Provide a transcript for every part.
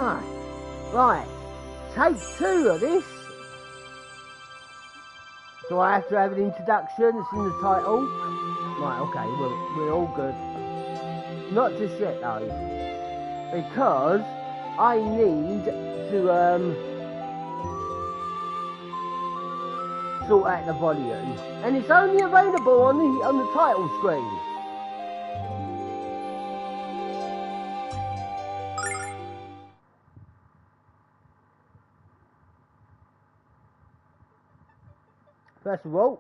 No. Right. Take 2 of this. So I have to have an introduction. It's in the title. Right, okay, we're all good. Not just yet though. Because I need to sort out the volume. And it's only available on the title screen. First of all,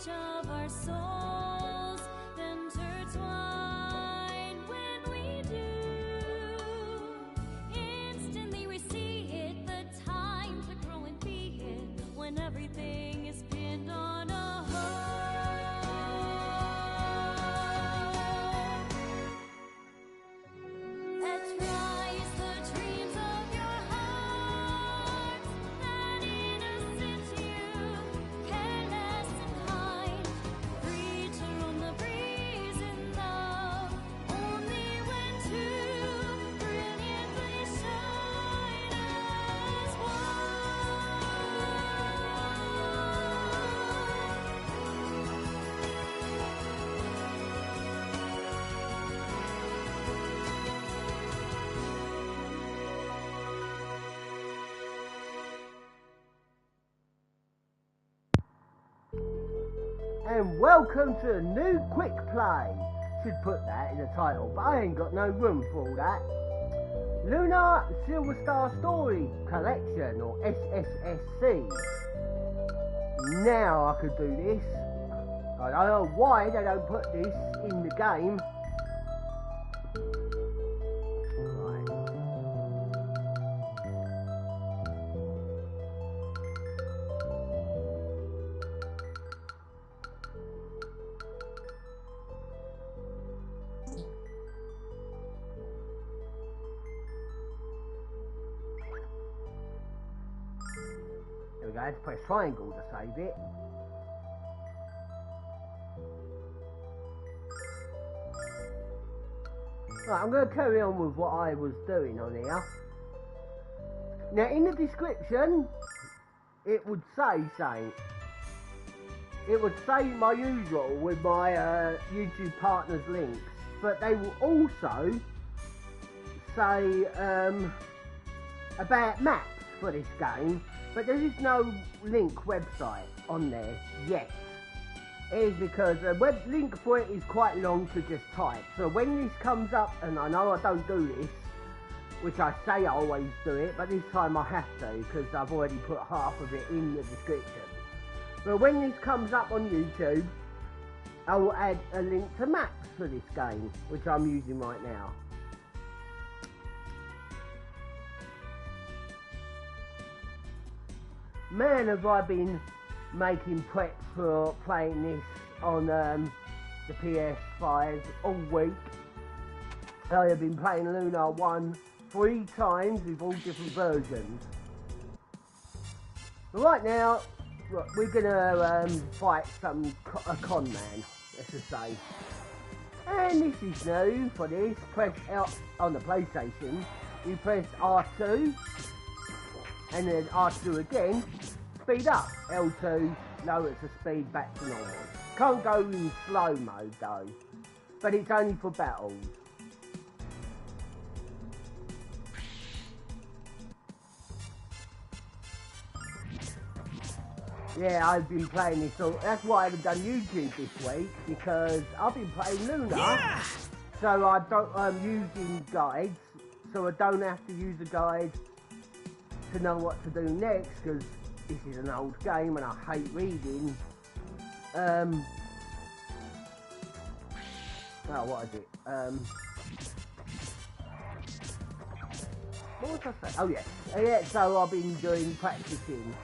of our souls intertwine when we do. Instantly we see it, the time to grow and be it, when everything is pinned on a hold. Let's rise the dreams of your heart, that innocent youth, careless and high, free to roam the breeze in love, only when two brilliantly shine as and welcome to a new quick play. Should put that in the title, but I ain't got no room for all that. Lunar Silver Star Story Collection, or sssc. Now I could do this. I don't know why they don't put this in the game. Right. There we go, I had to press triangle to save it. Right, I'm going to carry on with what I was doing on here. Now, in the description, it would say something. It would say my usual with my YouTube partners links, but they will also say about maps for this game, but there is no link website on there yet. It is because the web link for it is quite long to just type. So when this comes up, and I know I don't do this, which I say I always do it, but this time I have to because I've already put half of it in the description. But when this comes up on YouTube, I will add a link to maps for this game, which I'm using right now. Man, have I been making preps for playing this on the ps5 all week. I have been playing Lunar 1 3 times with all different versions. But right now, we're gonna fight a con man, let's just say. And this is new for this. Press out on the PlayStation. You press R2, and then R2 again. Speed up. L2 lowers the speed back to normal. Can't go in slow mode though, but it's only for battles. Yeah, I've been playing this, so that's why I haven't done YouTube this week, because I've been playing Lunar, so I don't, I'm using guides so I don't have to use a guide to know what to do next, because this is an old game and I hate reading. Oh, what is it? What was I saying? Oh yeah. Yeah, so I've been doing practicing.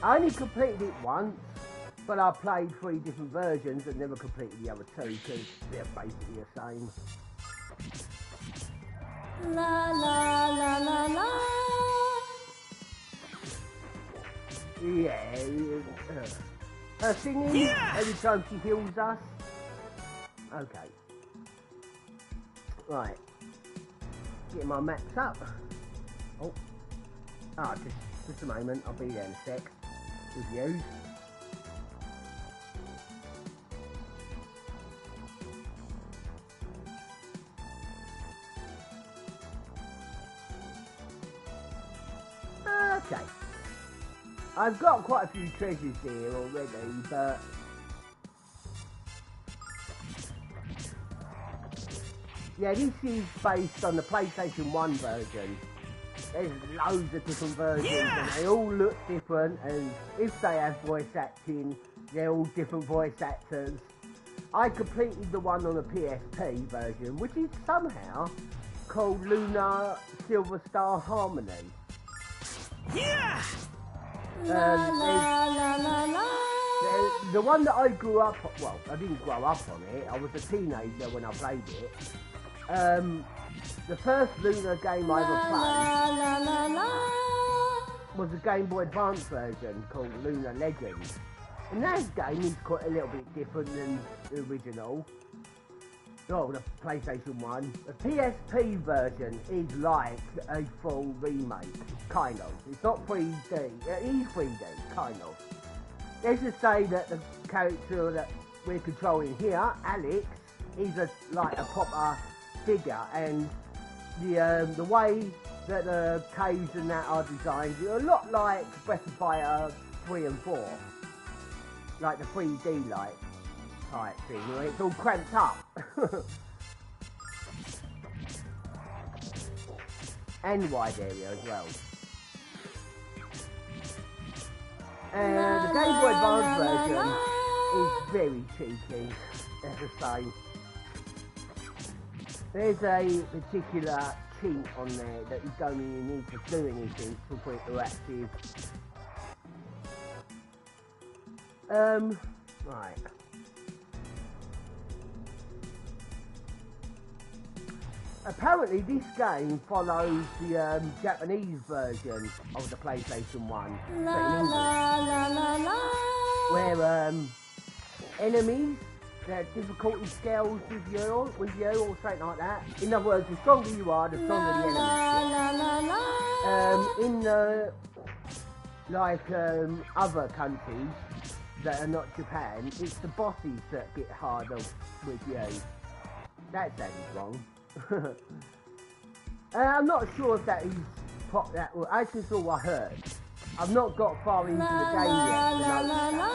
I only completed it once, but I played 3 different versions and never completed the other 2 because they're basically the same. La la la la la. Yeah. Her singing every time she heals us. Okay. Right. Getting my maps up. Oh. Ah, just a moment. I'll be there in a sec with you. Okay. I've got quite a few treasures here already, but yeah, this is based on the PlayStation 1 version. There's loads of different versions and they all look different, and if they have voice acting, they're all different voice actors. I completed the one on the PSP version, which is somehow called Lunar Silver Star Harmony. La la la la la. The one that I grew up on, well, I didn't grow up on it, I was a teenager when I played it. The first Lunar game I ever played was a Game Boy Advance version called Lunar Legends. And that game is quite a little bit different than the original. Oh, the PlayStation 1. The PSP version is like a full remake, kind of. It's not 3D, it is 3D, kind of. Let's just say that the character that we're controlling here, Alex, is like a proper figure, and the way that the caves and that are designed are a lot like Breath of Fire 3 and 4. Like the 3D like type thing, where it's all cramped up. And wide area as well. And the Game Boy Advance version is very cheeky, as I say. There's a particular cheat on there that you don't even need to do anything to put it to active. Right. Apparently this game follows the Japanese version of the PlayStation 1, where enemies, their difficulty scales with you or something like that. In other words, the stronger you are, the stronger the enemies get. In other countries that are not Japan, it's the bosses that get harder with you. That sounds wrong. I'm not sure if that is that. I just all I heard. I've not got far into the game yet to notice that.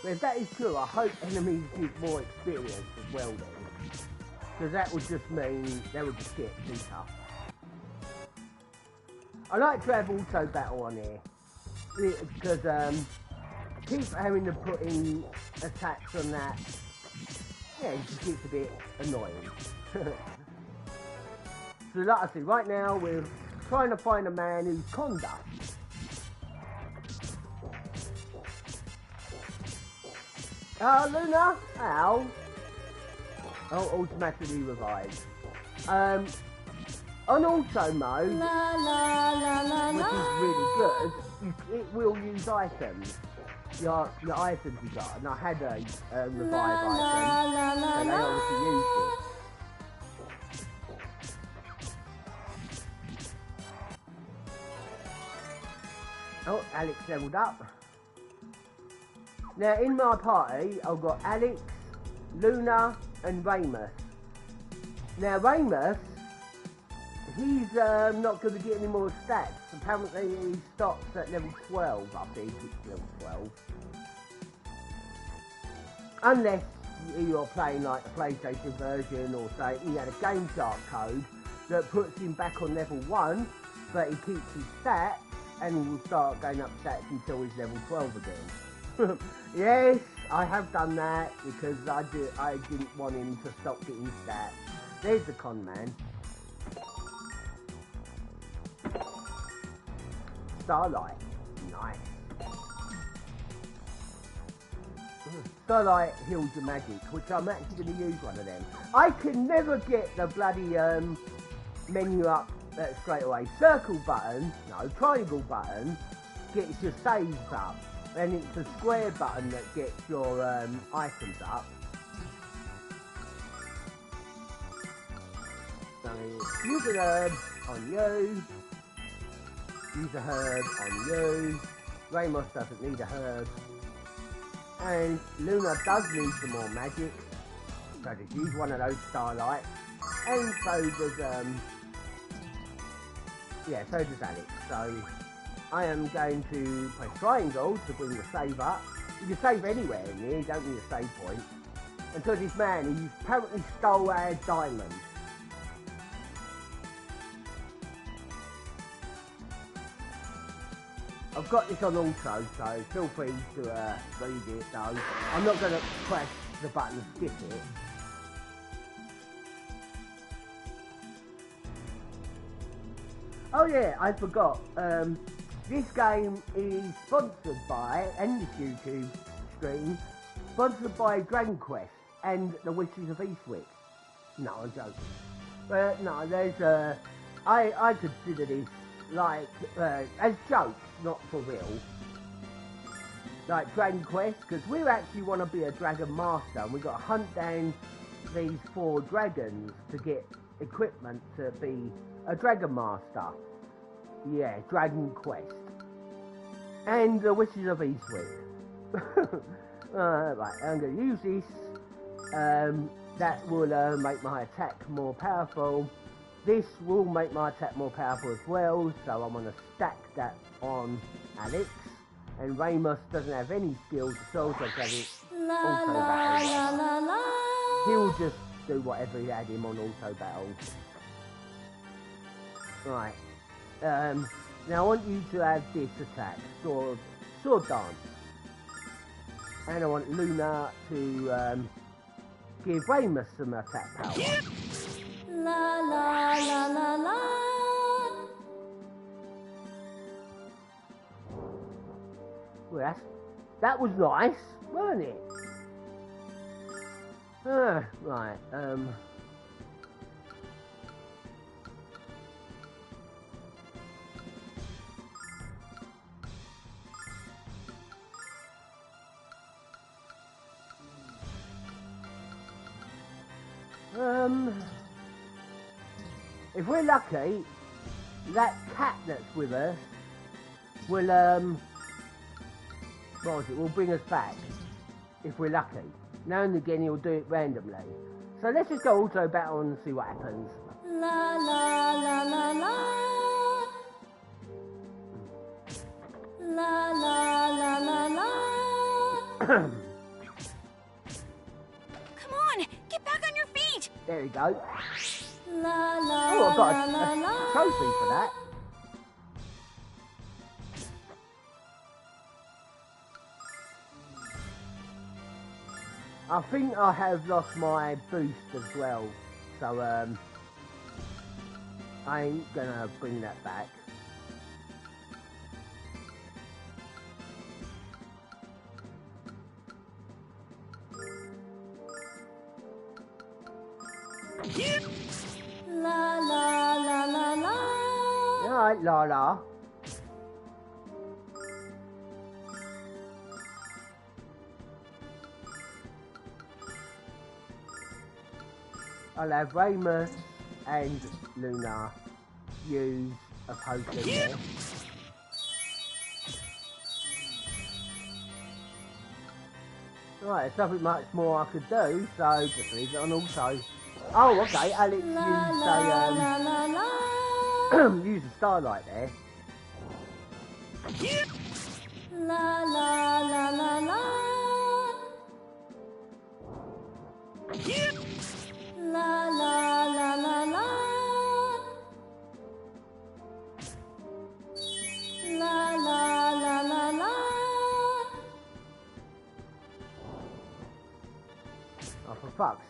But if that is true, I hope enemies get more experience as well then, because that would just mean they would just get too tough. I like to have auto battle on here because keep having to put in attacks on that. Yeah, it just gets a bit annoying. So like I said, right now we're trying to find a man whose conduct Lunar, ow. Oh, automatically revived. On auto mode, which is really good, it will use items. Your items you got, and I had a revive item, and I obviously used it. Oh, Alex leveled up. Now in my party, I've got Alex, Lunar, and Ramus. Now Ramus, he's not going to get any more stats. Apparently he stops at level 12, I think it's level 12. Unless you're playing like the PlayStation version, or say you had a Game Shark code, that puts him back on level 1, but he keeps his stats, and he will start going up stats until he's level 12 again. Yes, I have done that, because I didn't want him to stop getting stats. There's the con man. Starlight. Nice. Starlight heals the magic, which I'm actually going to use one of them. I can never get the bloody menu up straight away. Circle button, no, triangle button gets your saves up, and it's a square button that gets your items up. So use an herb on you. Use a herb on you. Ramos doesn't need a herb. And Lunar does need some more magic. So just use one of those starlights. And so does yeah, so does Alex. So I am going to press triangle to bring the save up. You can save anywhere in here, you don't need a save point. Until this man, he apparently stole our diamond. I've got this on auto, so feel free to read it though. I'm not going to press the button to skip it. Oh yeah, I forgot. This game is sponsored by, and this YouTube stream, sponsored by Dragon Quest and the Witches of Eastwick. No, I'm joking. But no, there's I consider this like as jokes, not for real. Like Dragon Quest, because we actually want to be a Dragon Master, and we got to hunt down these 4 dragons to get equipment to be a Dragon Master. Yeah, Dragon Quest. And the Witches of Eastwick. Right, I'm going to use this. That will make my attack more powerful. This will make my attack more powerful as well, so I'm going to stack that on Alex. And Ramos doesn't have any skills at all, so I can auto battle. He'll just do whatever he had him on auto battle. Right. Now I want you to have this attack, sword dance. And I want Lunar to give Ramos some attack power. La la la la la. Well, that was nice, wasn't it? Right, if we're lucky, that cat that's with us will, what was it, will bring us back, if we're lucky. Now and again he'll do it randomly. So let's just go auto battle and see what happens. La la la la la. La la la la la. Come on, get back on your feet. There we go. La la Oh, I've got la a trophy for that. I think I have lost my boost as well, so I ain't gonna bring that back. la la la la la. Alright, Lala. I'll have Ramos and Lunar use a potion there. Right, there's nothing much more I could do, so just leave it on auto. Oh, okay, Alex used a, use a starlight there. La la la la la. La la la la la.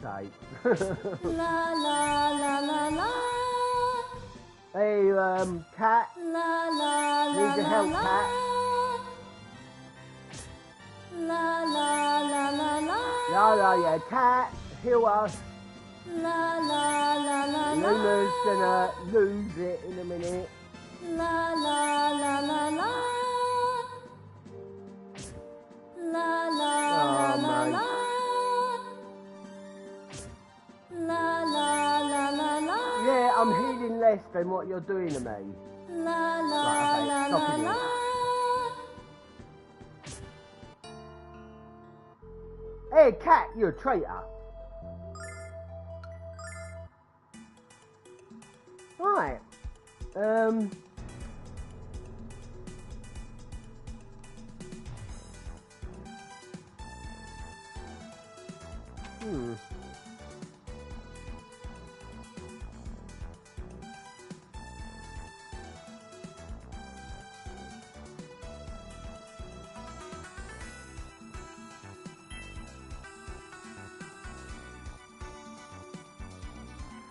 sake. La la la la la. Hey, cat. La la la Need your help, la cat. la la la la la. Yeah, cat. Heal us. La la la la la. Lunar's gonna lose it in a minute. La la la la la. La la la la la. La la la la la. Yeah, I'm healing less than what you're doing to me. La la Right, okay, la stopping la it. la. Hey, cat, you're a traitor. Right.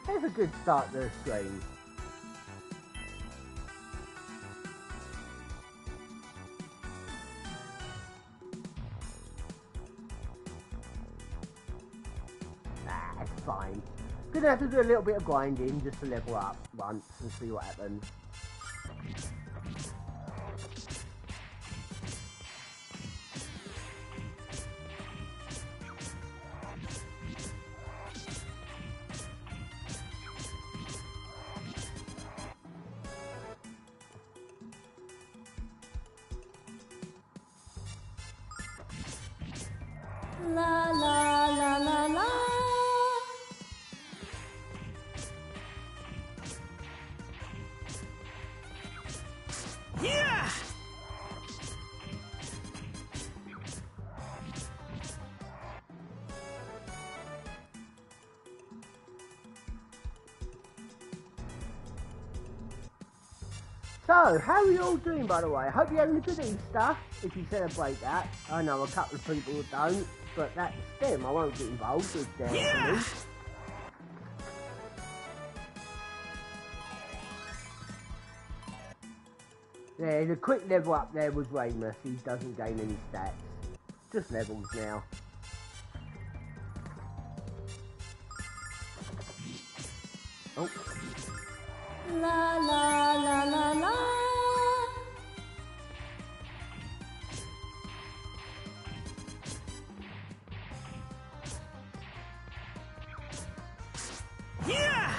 That's a good start to the stream. Nah, it's fine. Gonna have to do a little bit of grinding just to level up once and see what happens. La la la la la. Yeah! So, how are you all doing, by the way? I hope you're having a good Easter, if you celebrate that. I know a couple of people don't, but that's them. I won't get involved with their beliefs. Yeah, the quick level up there was Ramus. He doesn't gain any stats. Just levels now. Oh. La la la la la. Yeah!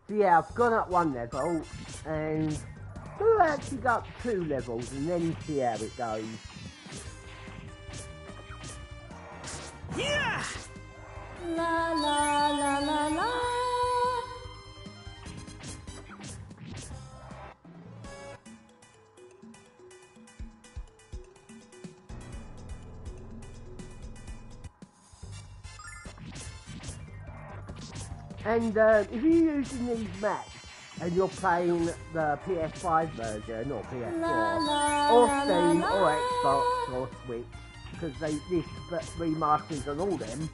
So yeah, I've gone up one level, and we'll actually go up 2 levels and then see how it goes. Yeah! La la la la la. And if you're using these maps and you're playing the ps5 version or PS4 or Steam or Xbox or Switch, because this remasters on all them,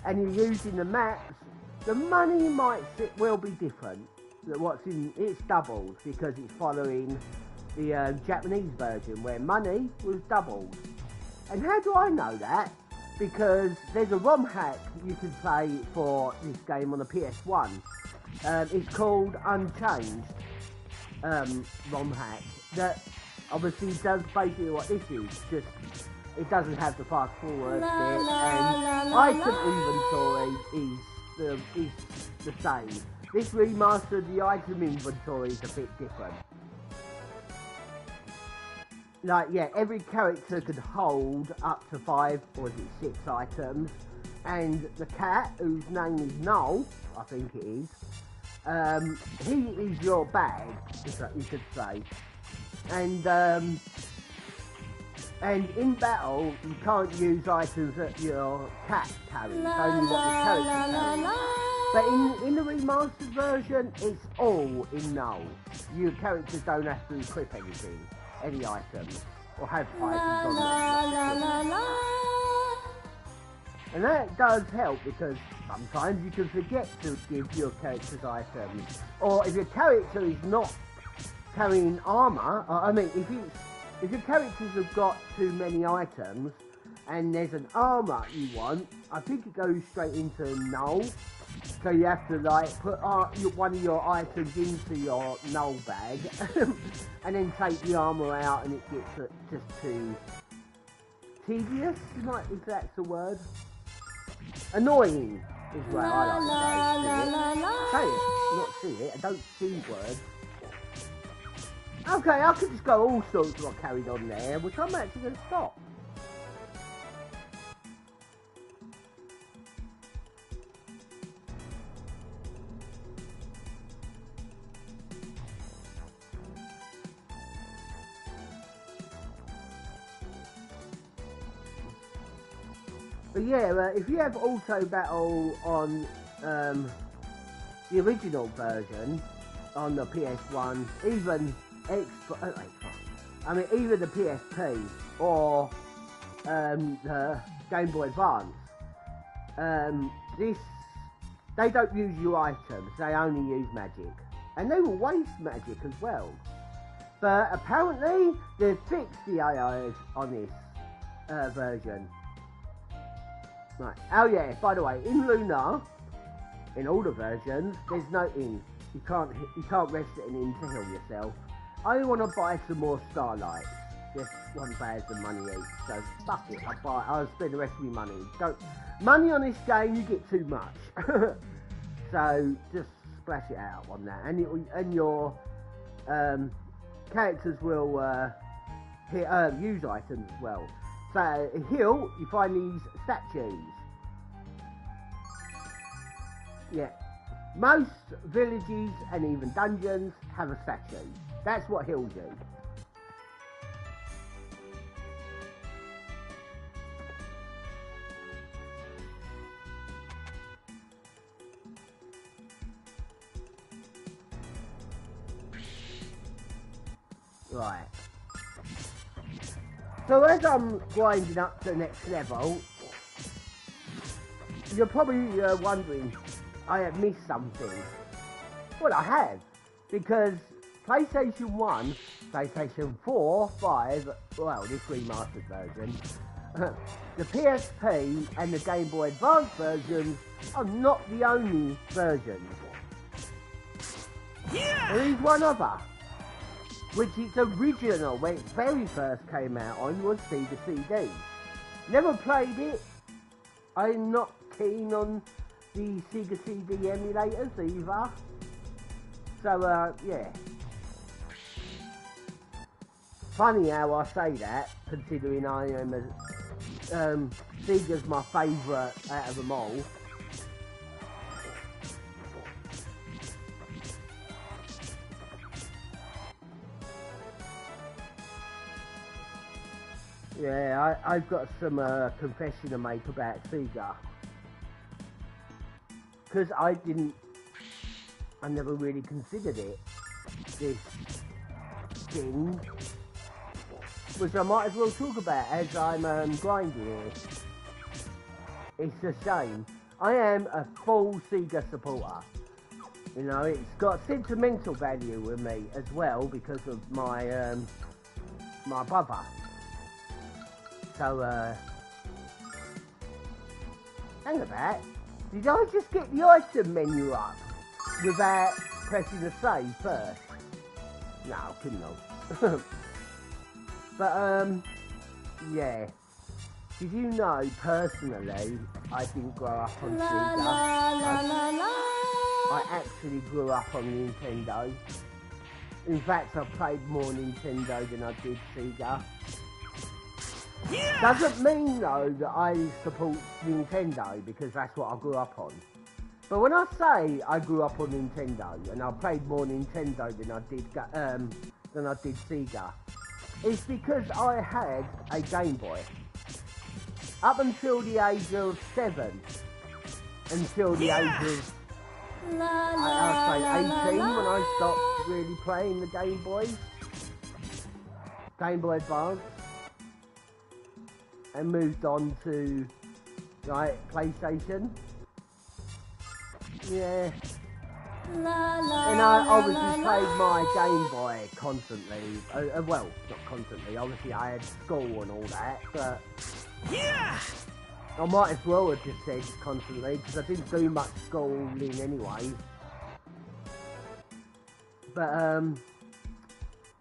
and you're using the maps, the money will be different. It's doubled because it's following the Japanese version where money was doubled. And how do I know that? Because there's a ROM hack you can play for this game on the PS1. It's called Unchanged ROM hack that obviously does basically what this is, just it doesn't have the fast forward bit, and item inventory is the same. This remastered, the item inventory is a bit different. Like, yeah, every character could hold up to 5, or is it 6 items, and the cat, whose name is Noel, I think it is, he is your bag, you could say. And in battle, you can't use items that your cat carries, only what the character carries. But in the remastered version, it's all in Noel. Your characters don't have to equip anything. any items, or have items on them. And that does help because sometimes you can forget to give your characters items. Or if your character is not carrying armour, if your characters have got too many items and there's an armour you want, I think it goes straight into null. So you have to like put one of your items into your null bag and then take the armour out, and it gets just too tedious, if that's the word. Annoying is what I like to say. Say it, not see it. I don't see words. Okay, I could just go all sorts of what carried on there, which I'm actually going to stop. But yeah, if you have auto battle on the original version on the PS1, even even the PSP or the Game Boy Advance, they don't use your items. They only use magic, and they will waste magic as well. But apparently, they've fixed the AI on this version. Right. Oh yeah, by the way, in Lunar, in all the versions, there's no inn. You can't rest it in inn to heal yourself. I want to buy some more starlights. Just 1,000 money each. So fuck it, I'll spend the rest of my money. Money on this game, you get too much. So just splash it out on that, and your characters will use items as well. So, heal, you find these statues. Yeah. Most villages and even dungeons have a statue. That's what heals you. Right. So as I'm grinding up to the next level, you're probably wondering, I have missed something. Well, I have, because PlayStation 1, PlayStation 4, 5, well, this remastered version, the PSP and the Game Boy Advance versions are not the only versions. Yeah! There is one other, which its original, when it very first came out on, was Sega CD. Never played it. I'm not keen on the Sega CD emulators either. So, yeah. Funny how I say that, considering I am Sega's my favourite out of them all. Yeah, I've got some confession to make about Sega. Because I never really considered it, this thing, which I might as well talk about as I'm grinding here. It's a shame. I am a full Sega supporter. You know, it's got sentimental value with me as well because of my my brother. So, hang about. Did I just get the item menu up without pressing the save first? No, I couldn't have. But, yeah. Did you know, personally, I didn't grow up on Sega. I actually grew up on Nintendo. In fact, I played more Nintendo than I did Sega. Yeah! Doesn't mean though that I support Nintendo because that's what I grew up on. But when I say I grew up on Nintendo and I played more Nintendo than I did Sega, it's because I had a Game Boy up until the age of 7, until the age of I'd say 18 when I stopped really playing the Game Boys. Game Boy Advance and moved on to like PlayStation. Yeah. And I obviously played my Game Boy constantly. Well, not constantly. Obviously, I had school and all that, but Yeah! I might as well have just said constantly because I didn't do much schooling anyway. But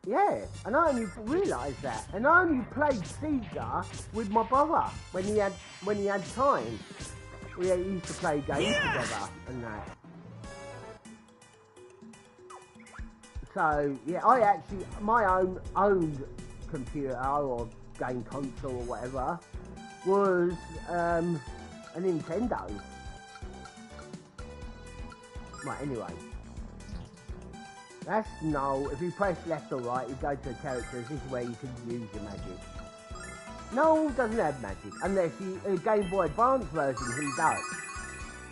yeah, and I only realised that, and I only played Sega with my brother when he had time. We used to play games together and that. So yeah, I actually my owned computer or game console or whatever was a Nintendo. Right, anyway. That's no, if you press left or right, you go to the characters, this is where you can use your magic. No, doesn't have magic, unless a Game Boy Advance version he does.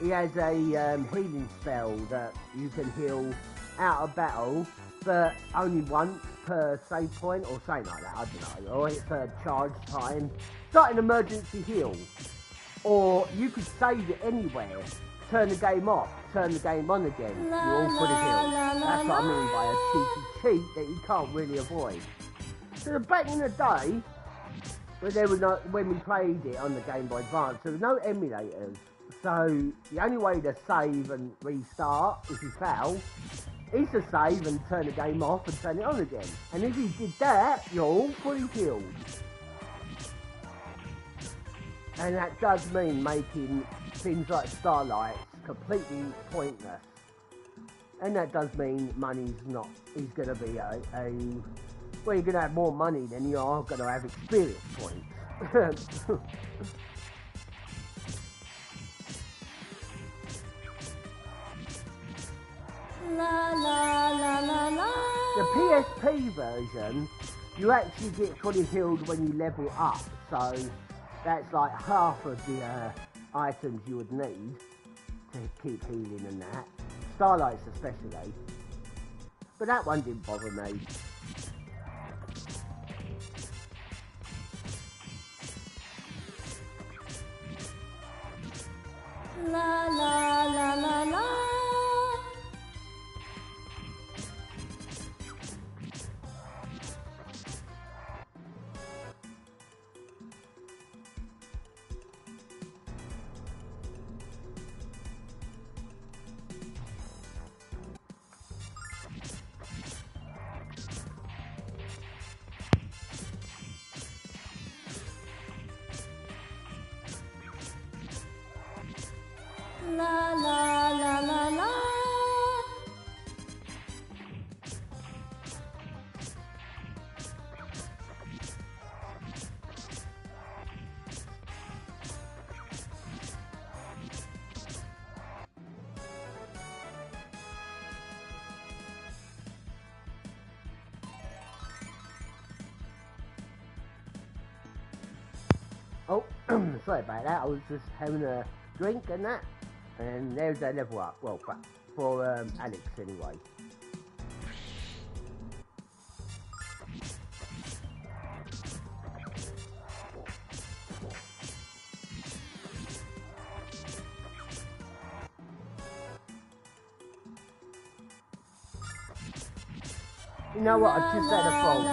He has a healing spell that you can heal out of battle, but only once per save point, or something like that, I don't know, or it's a charge time. It's like an emergency heal. Or you could save it anywhere, turn the game off, turn the game on again, you're all fully healed. That's what I mean by a cheeky cheat that you can't really avoid. So back in the day, but there was no, when we played it on the Game Boy Advance, there were no emulators. So the only way to save and restart if you fail is to save and turn the game off and turn it on again. And if you did that, you're all fully healed. And that does mean making things like Starlights completely pointless. And that does mean money's not, is going to be well, you're going to have more money than you are going to have experience points. The PSP version, you actually get fully healed when you level up, so that's like half of the items you would need to keep healing and that. Starlights especially. But that one didn't bother me. La la la la la. La la la la la. Oh, sorry about that, I was just having a drink and that. And there's a level up, well, but for Alex anyway. You know what, I just had a thought.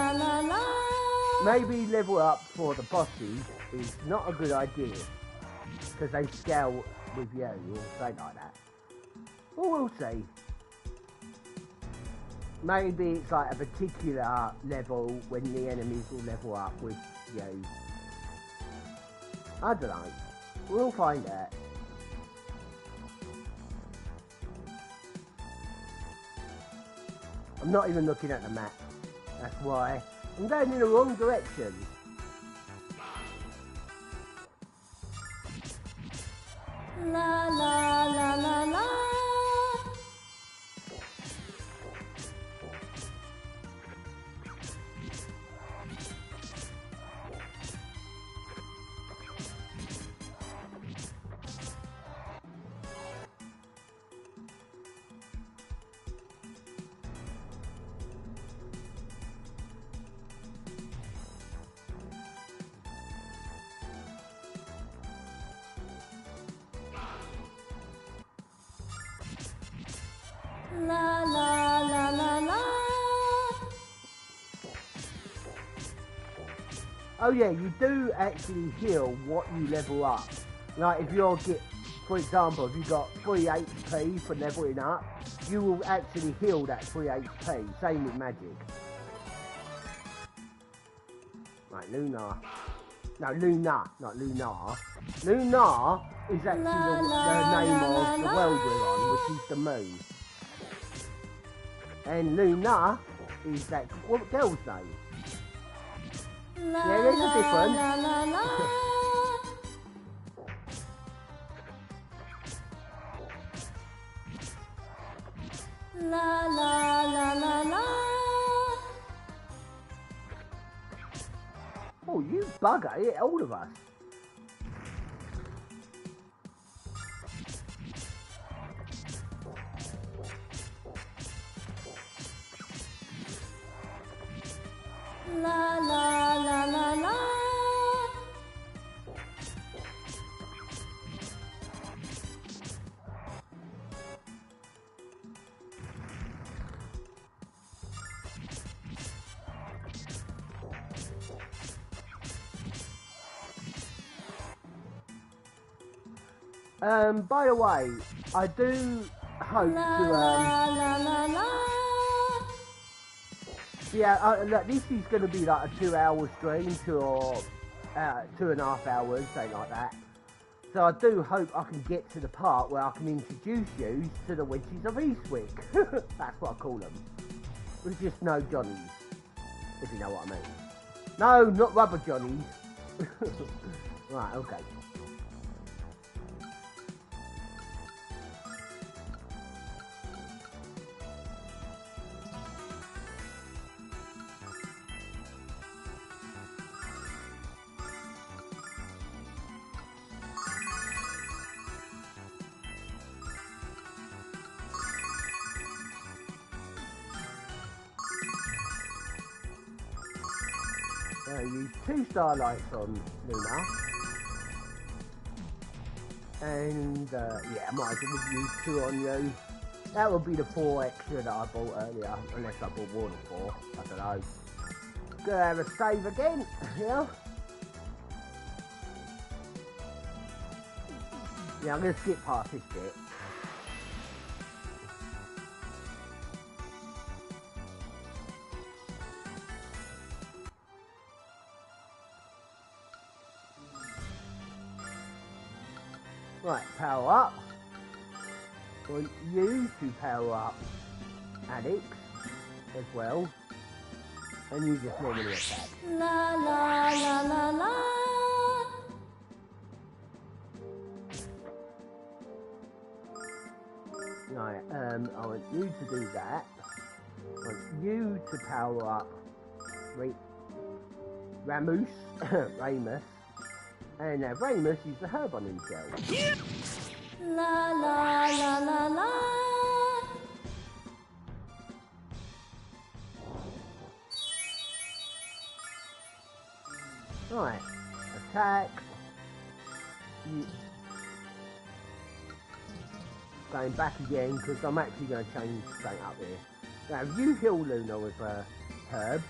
Maybe level up for the bosses is not a good idea, because they scale with you or something like that. Well, we'll see. Maybe it's like a particular level when the enemies will level up with you. I don't know. We'll find out. I'm not even looking at the map. That's why. I'm going in the wrong direction. La la la la la. La la la la la. Oh yeah, you do actually heal what you level up. Like if you're for example, if you got 3 HP for leveling up, you will actually heal that 3 HP. Same with magic. Right, Lunar. No, Lunar, not Lunar. Lunar is actually the name of the world we're on, which is the moon. And Lunar is that girl's name. Yeah, there's a difference. La la la la la. Oh, you bugger, yeah, all of us. La la la la la. By the way, I do hope to, yeah, look, this is going to be like a 2-hour stream, 2.5 hours, something like that. So I do hope I can get to the part where I can introduce you to the Witches of Eastwick. That's what I call them. With just no Johnnies, if you know what I mean. No, not rubber Johnnies. Right, okay. Use 2 starlights on Lunar, and yeah, I might as well use 2 on you. That would be the 4 extra that I bought earlier, unless I bought more than 4. I don't know. Gonna have a save again, yeah. Yeah, I'm gonna skip past this bit. Right, power up. I want you to power up Alex as well. And you just normally attack. La la la la la. Right, I want you to do that. I want you to power up Ramus, Ramus. And now Ramus is the herb on himself. La la la la la. Right, attack. Going back again because I'm actually going to change something up here. Now, if you heal Lunar with a herb,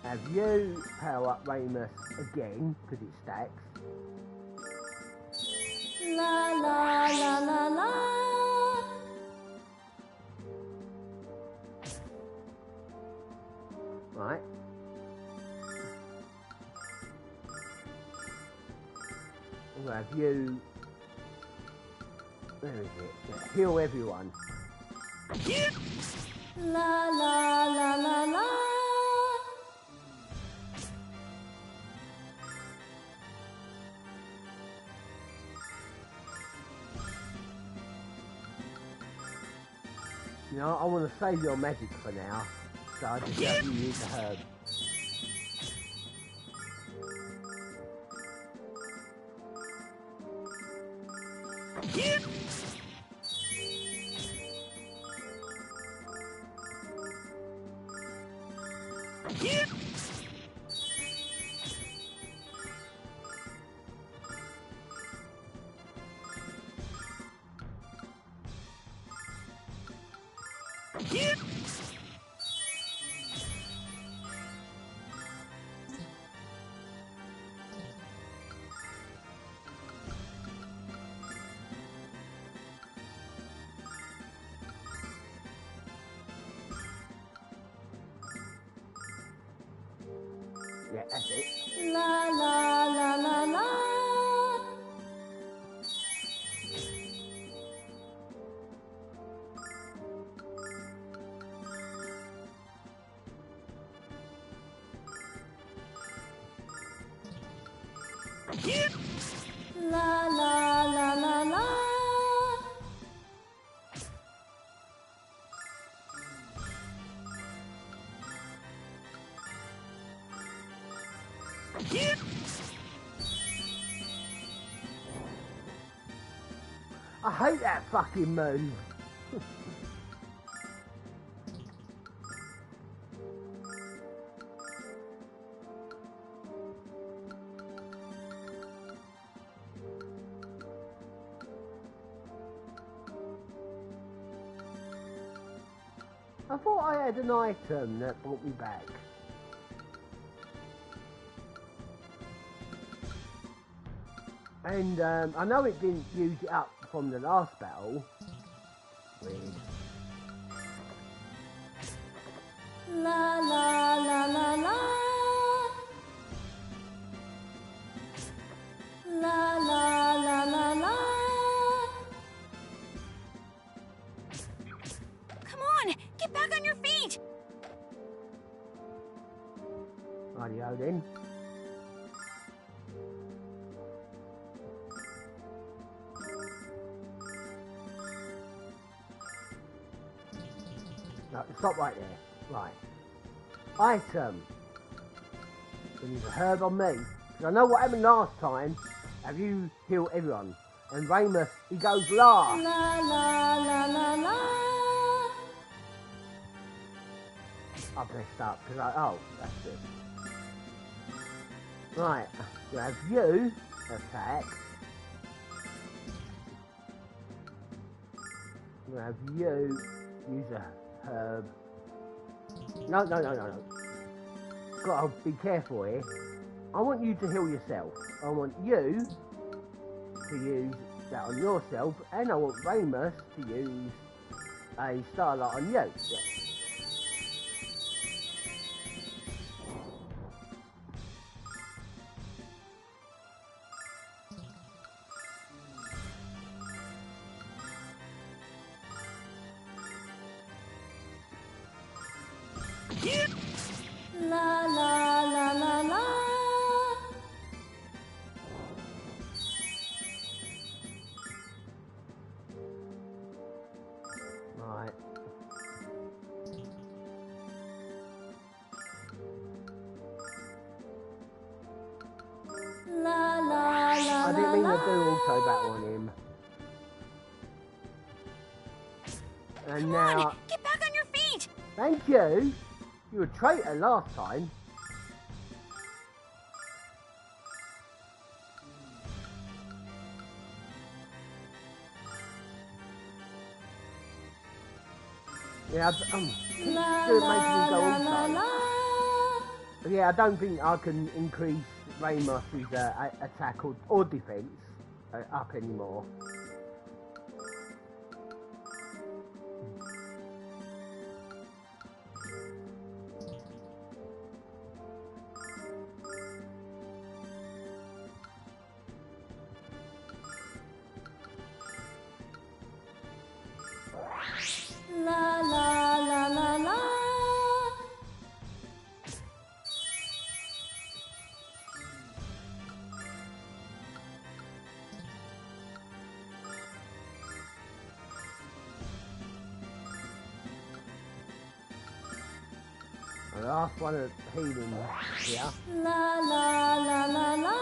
have you power up Ramus again because it stacks. La la la la la. Right. I'm going to have you... Where is it? Yeah, heal everyone. La la la la la. You know, I want to save your magic for now, so I just have you use the herb. Yeah, that's it. La la la la la. La la la la la. I hate that fucking move. I thought I had an item that brought me back. And I know it didn't use it up from the last battle. Weird. La la la la la. La la la la la. Come on, get back on your feet. Rightio then. No, stop right there. Right. Item. We need a herb on me. Because I know what happened last time. Have you healed everyone? And Ramus, he goes last. La la la la la. I messed up because oh, that's good. Right, you have you attack. You have you use a herb. No. Gotta be careful here. I want you to heal yourself. I want you to use that on yourself, and I want Ramus to use a starlight on you. Yeah. La la la la la. Right. La la la I didn't mean to la do auto battle on him. And Come now, on, get back on your feet. thank you. You were a traitor last time. Yeah, keep la making la him go la la auto. la. Yeah, I don't think I can increase Ramus's attack or defense up anymore. La la la la la. The last one of healing here. La la la la la.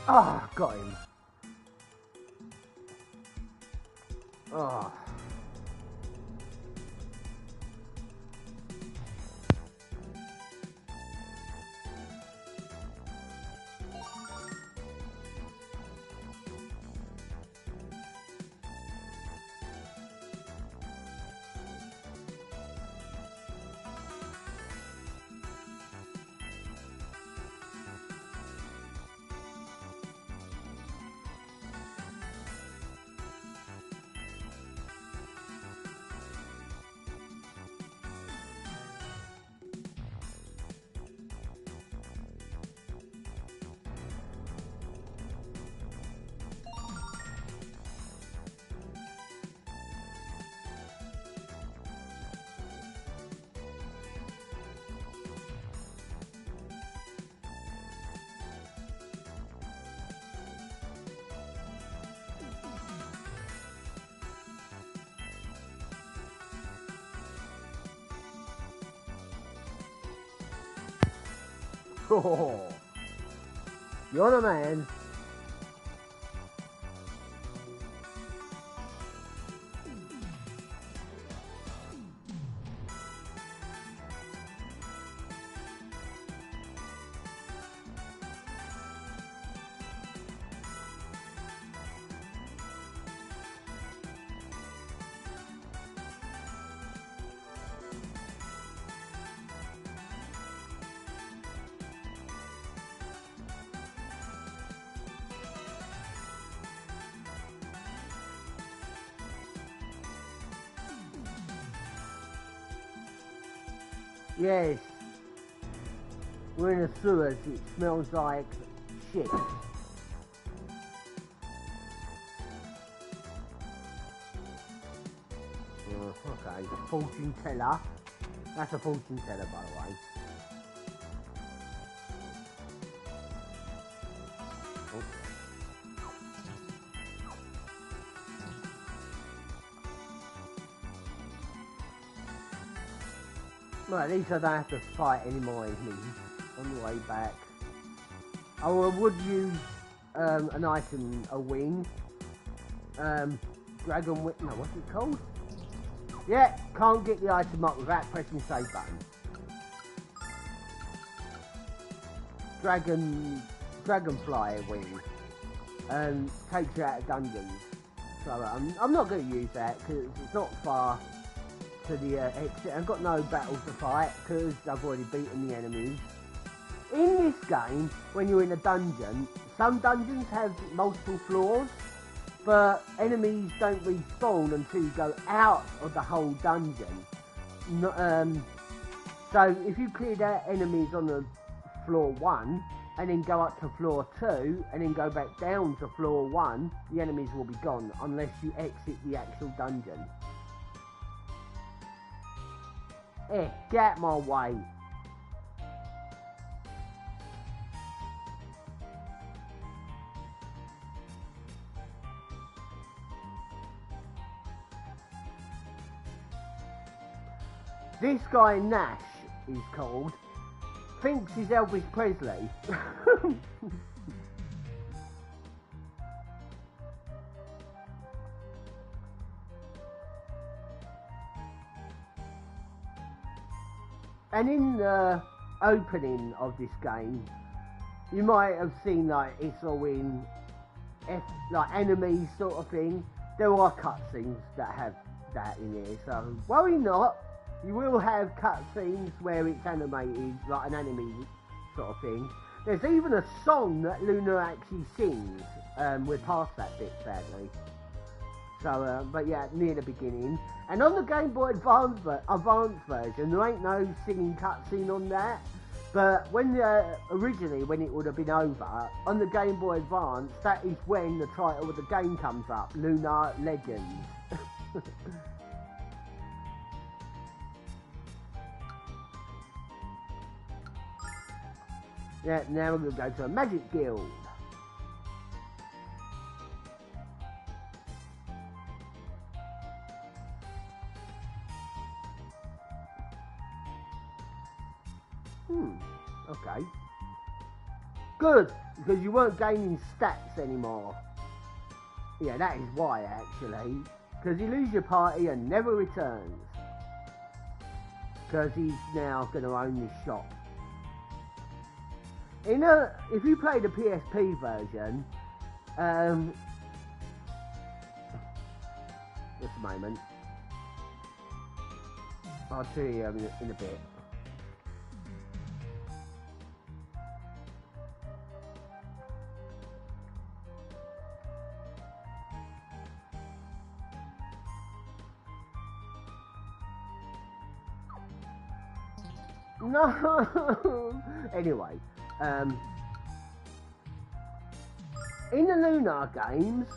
Ah, got him. Ah. Oh, you're the man. Yes. We're in the sewers. It smells like shit. Okay, fortune teller. That's a fortune teller, by the way. Oh. Well, at least I don't have to fight any more enemies on the way back. Oh, I would use an item, a wing. Dragon whip. No, what's it called? Yeah, can't get the item up without pressing save button. Dragonfly wing. Takes you out of dungeons. So I'm not going to use that because it's not far to the exit. I've got no battles to fight because I've already beaten the enemies. In this game, when you're in a dungeon, some dungeons have multiple floors, but enemies don't respawn until you go out of the whole dungeon. So if you cleared out enemies on the floor 1 and then go up to floor 2 and then go back down to floor 1, the enemies will be gone unless you exit the actual dungeon. Get out my way. This guy Nash is called, thinks he's Elvis Presley. And in the opening of this game, you might have seen like it's all in like enemies sort of thing. There are cutscenes that have that in here, so worry not. You will have cutscenes where it's animated, like an anime sort of thing. There's even a song that Lunar actually sings. We're past that bit, sadly. So, but yeah, near the beginning. And on the Game Boy Advance version, there ain't no singing cutscene on that. But when originally, when it would have been over, on the Game Boy Advance, that is when the title of the game comes up, Lunar Legends. Yeah, now we're going to go to a Magic Guild. Okay. Good, because you weren't gaining stats anymore. Yeah, that is why, actually. Because you lose your party and never returns. Because he's now going to own this shop. If you play the PSP version, just a moment. I'll tell you in a bit. No. Anyway, in the Lunar games,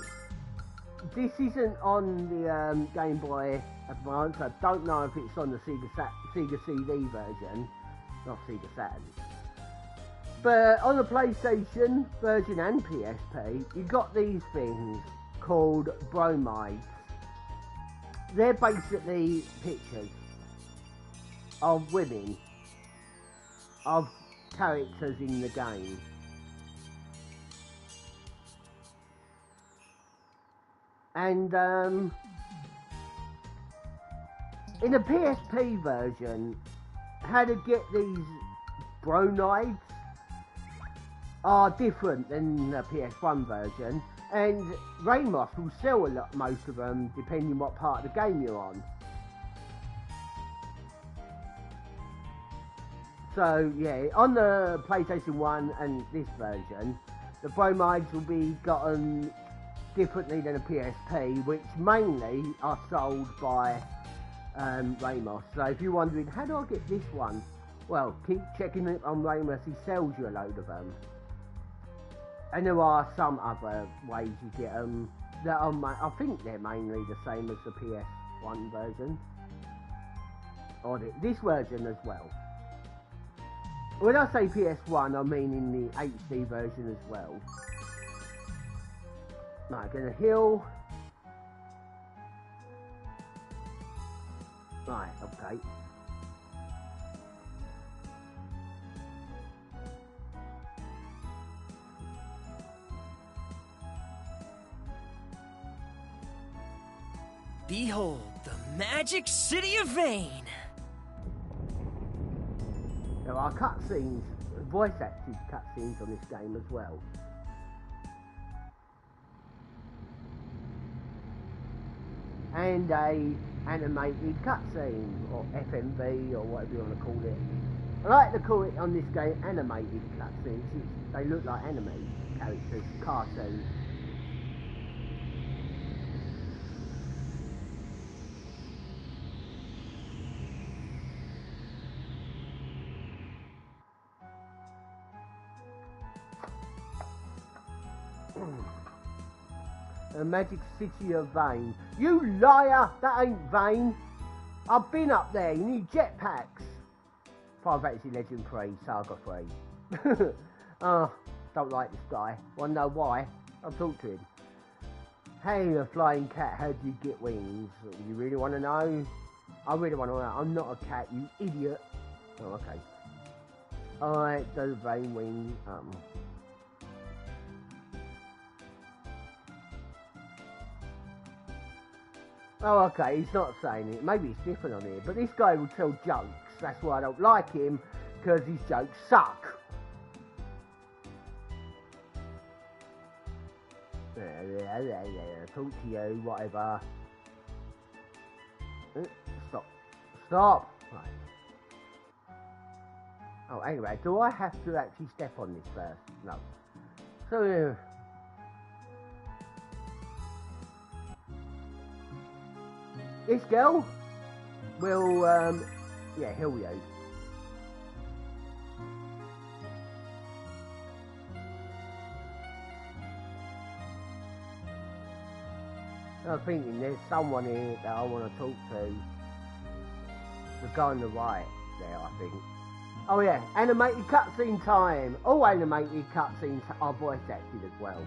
this isn't on the Game Boy Advance. I don't know if it's on the Sega CD version, not Sega Saturn. But on the PlayStation version and PSP, you got these things called bromides. They're basically pictures of women, of characters in the game. And in the PSP version, how to get these bronides are different than the PS1 version, and Ramos will sell most of them depending what part of the game you're on. So yeah, on the PlayStation 1 and this version, the bromides will be gotten differently than a PSP, which mainly are sold by Ramos. So if you're wondering, how do I get this one? Well, keep checking it on Ramos, he sells you a load of them. And there are some other ways you get them that are, I think they're mainly the same as the PS1 version. Or this version as well. When I say PS1, I mean in the HD version as well. Right, gonna heal. Right, okay. Behold, the magic city of Vane. There are cutscenes, voice acted cutscenes on this game as well. And a animated cutscene, or FMV, or whatever you want to call it. I like to call it on this game animated cutscenes. They look like anime characters, cartoons. The magic city of Vane. You liar! That ain't Vane. I've been up there. You need jetpacks. Final Fantasy Legend 3, Saga 3. Oh, don't like this guy. Wanna know why? I'll talk to him. Hey, a flying cat, how do you get wings? You really want to know? I really want to know. I'm not a cat, you idiot. Oh, okay. Alright, those Vane wings. Oh, okay, he's not saying it. Maybe it's different on here. But this guy will tell jokes. That's why I don't like him, because his jokes suck. Talk to you, whatever. Stop. Stop! Right. Oh, anyway, do I have to actually step on this first? No. So, this girl will, yeah, heal you. I'm thinking there's someone here that I want to talk to. The guy on the right there, I think. Oh yeah, animated cutscene time. All animated cutscenes are voice acted as well.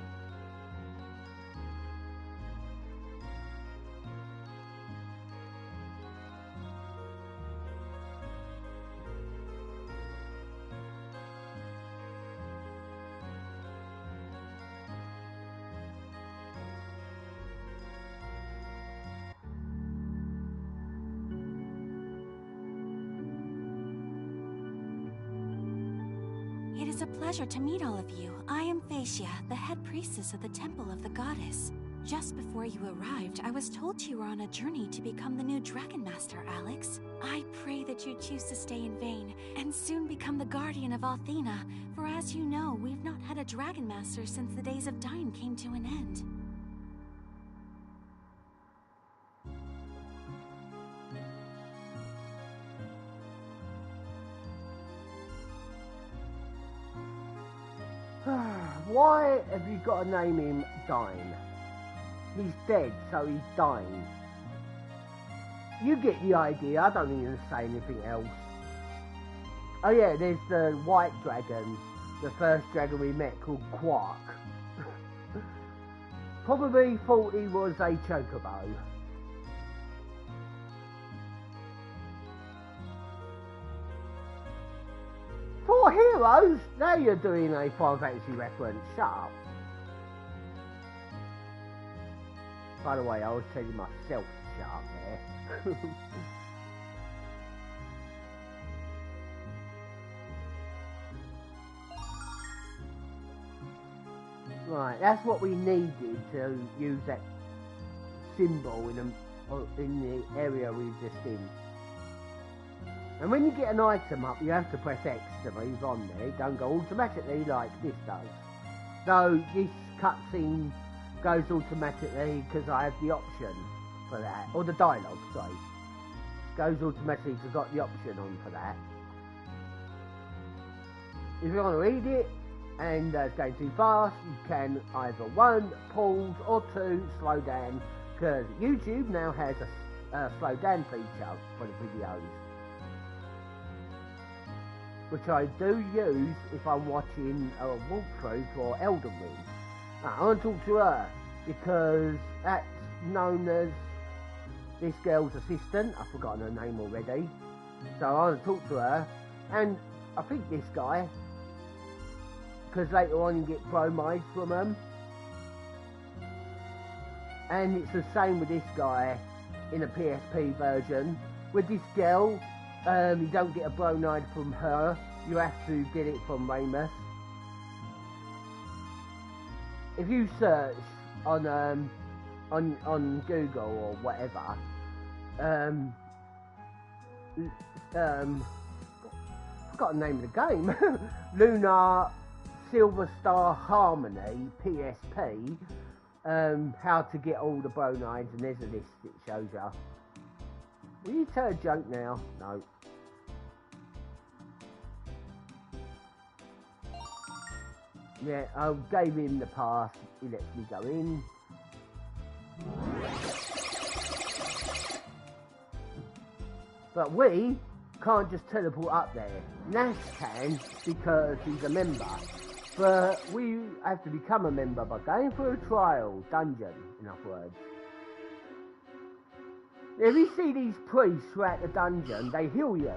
It is a pleasure to meet all of you. I am Phaecia, the head priestess of the Temple of the Goddess. Just before you arrived, I was told you were on a journey to become the new Dragon Master, Alex. I pray that you choose to stay in Vane and soon become the guardian of Althena, for as you know, we've not had a Dragon Master since the days of Dyne came to an end. Why have you got to name him Dyne? He's dead, so he's dying. You get the idea, I don't need to say anything else. Oh yeah, there's the white dragon, the first dragon we met, called Quark. Probably thought he was a chocobo. For a hero, Rose, now you're doing a Final Fantasy reference. Shut up. By the way, I was telling myself to shut up there. Right, that's what we needed to use that symbol in the area we were just in. And when you get an item up, you have to press X to move on there. It don't go automatically like this does. So this cutscene goes automatically because I have the option for that. Or the dialogue, sorry. Goes automatically because I've got the option on for that. If you want to read it and it's going too fast, you can either 1, pause, or 2, slow down. Because YouTube now has a slow down feature for the videos. Which I do use if I'm watching a walkthrough for Elden Ring. I want to talk to her because that's known as this girl's assistant. I've forgotten her name already. So I want to talk to her. And I think this guy, because later on you get bromides from them. And it's the same with this guy in a PSP version. With this girl, you don't get a bromide from her, you have to get it from Ramos. If you search on Google or whatever, forgot the name of the game. Lunar Silver Star Harmony PSP. How to get all the bronides, and there's a list that shows you. Will you tell a joke now? No. Yeah, I gave him the pass. He lets me go in. But we can't just teleport up there. Nash can because he's a member. But we have to become a member by going through a trial dungeon, in other words. If you see these priests throughout the dungeon, they heal you.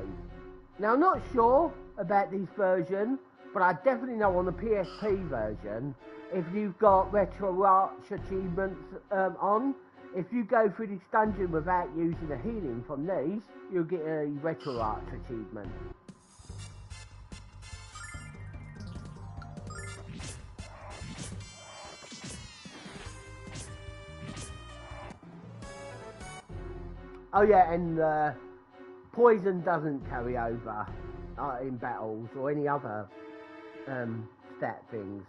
Now, I'm not sure about this version, but I definitely know on the PSP version, if you've got retro arch achievements on, if you go through this dungeon without using a healing from these, you'll get a retro arch achievement. Oh yeah, and poison doesn't carry over in battles or any other stat things.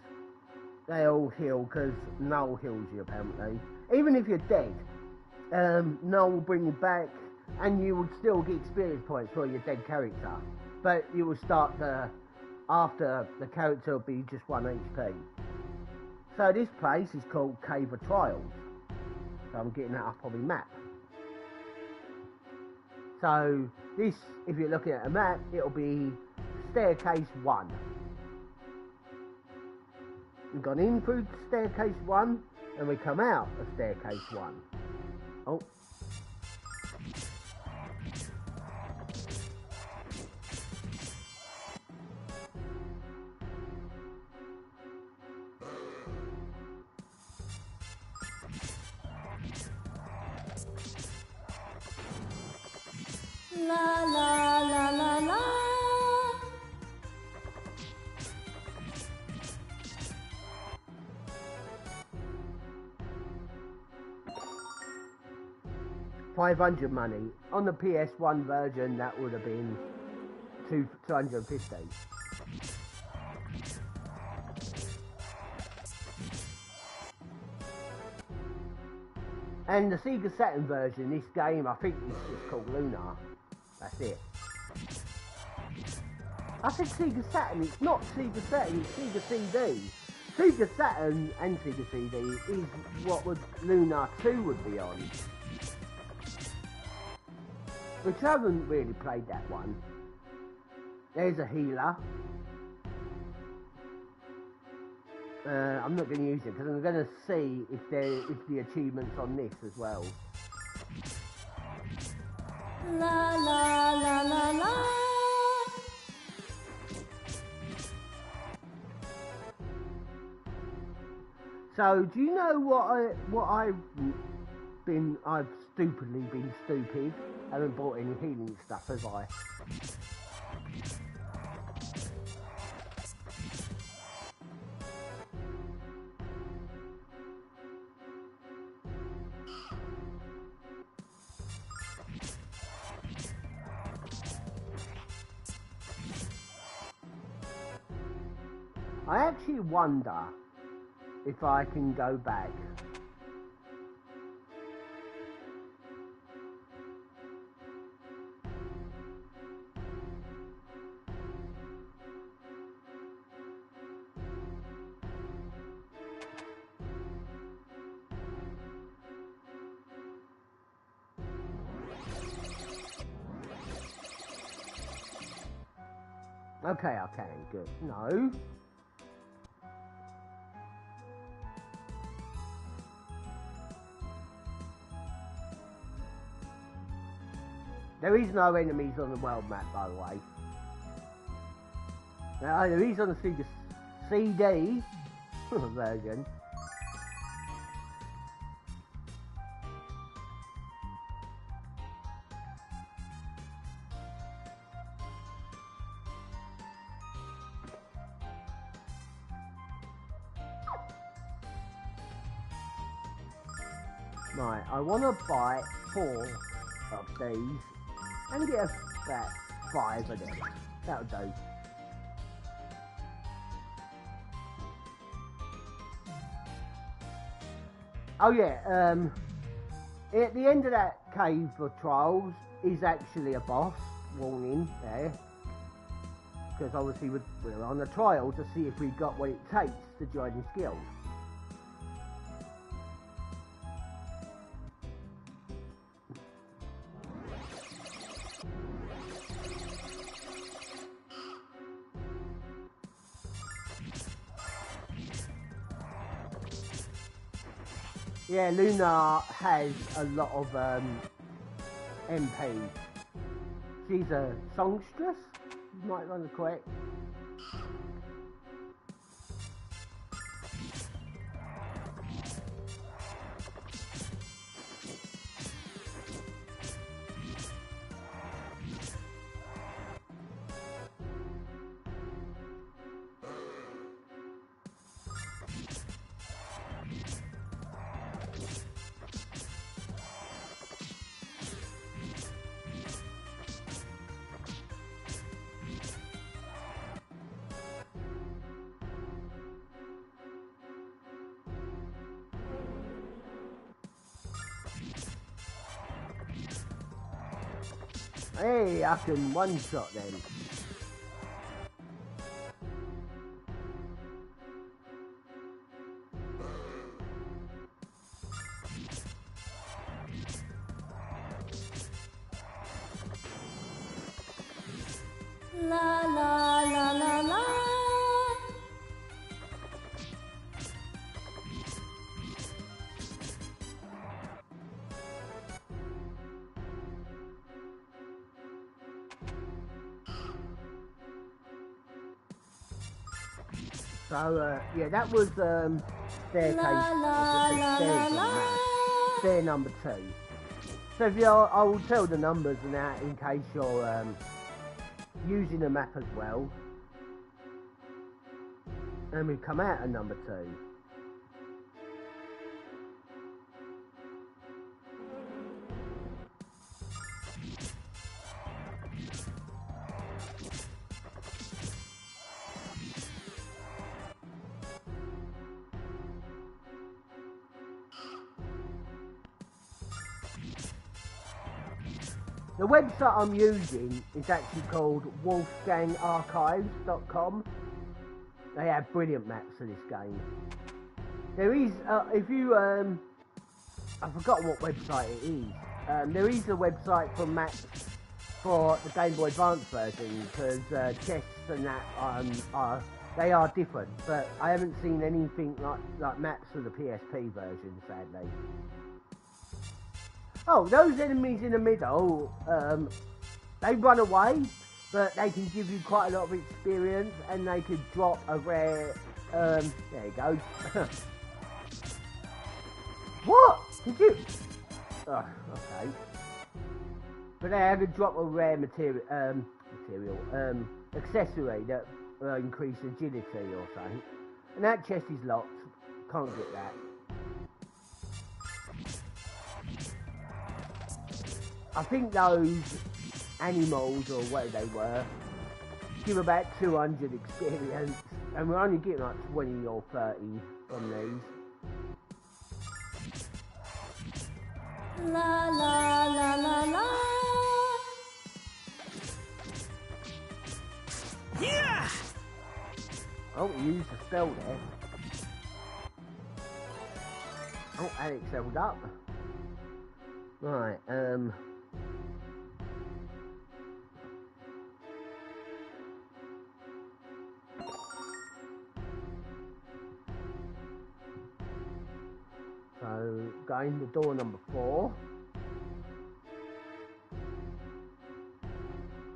They all heal because Null heals you apparently. Even if you're dead, Null will bring you back and you will still get experience points for your dead character. But you will start after the character will be just 1 HP. So this place is called Cave of Trials. So I'm getting that up on the map. So this, if you're looking at a map, it'll be staircase 1. We've gone in through staircase 1 and we come out of staircase 1. Oh. La la la la la. $500 money. On the PS1 version, that would have been $250. And the Sega Saturn version, this game, I think it's just called Lunar. That's it. I said Sega Saturn, it's not Sega Saturn, it's Sega CD. Sega Saturn and Sega CD is what Lunar 2 would be on. Which I haven't really played that one. There's a healer. I'm not going to use it because I'm going to see if the achievements on this as well. La la la la la. So, do you know I've stupidly been stupid. I haven't bought any healing stuff, have I? I actually wonder if I can go back. Okay, I can. Good. No. There is no enemies on the world map, by the way. Now, there is on the Sega CD version. Right, I want to buy 4 of these and get about 5 of them. That'll do. Oh yeah, at the end of that cave for trials is actually a boss, warning there. Because obviously we're on a trial to see if we got what it takes to join the guild. Yeah, Lunar has a lot of MP. She's a songstress, you might run the correct. Hey, I can one-shot them. La la la la la. So, yeah, that was staircase, stair number 2. So if I will tell the numbers and that in case you're using the map as well. And we come out at number 2. The website I'm using is actually called wolfgangarchives.com. They have brilliant maps for this game. There is, if you, I forgot what website it is. There is a website for maps for the Game Boy Advance version, because chests and that, they are different. But I haven't seen anything like maps for the PSP version, sadly. Oh, those enemies in the middle, they run away, but they can give you quite a lot of experience, and they could drop a rare, there you go. Did you? Oh, okay. But they had to drop a rare accessory that increased agility or something. And that chest is locked. Can't get that. I think those animals, or whatever they were, give about 200 experience. And we're only getting like 20 or 30 from these. La la la la la. Yeah! Oh, he used a spell there. Oh, Alex leveled up. Right, so, going to door number 4.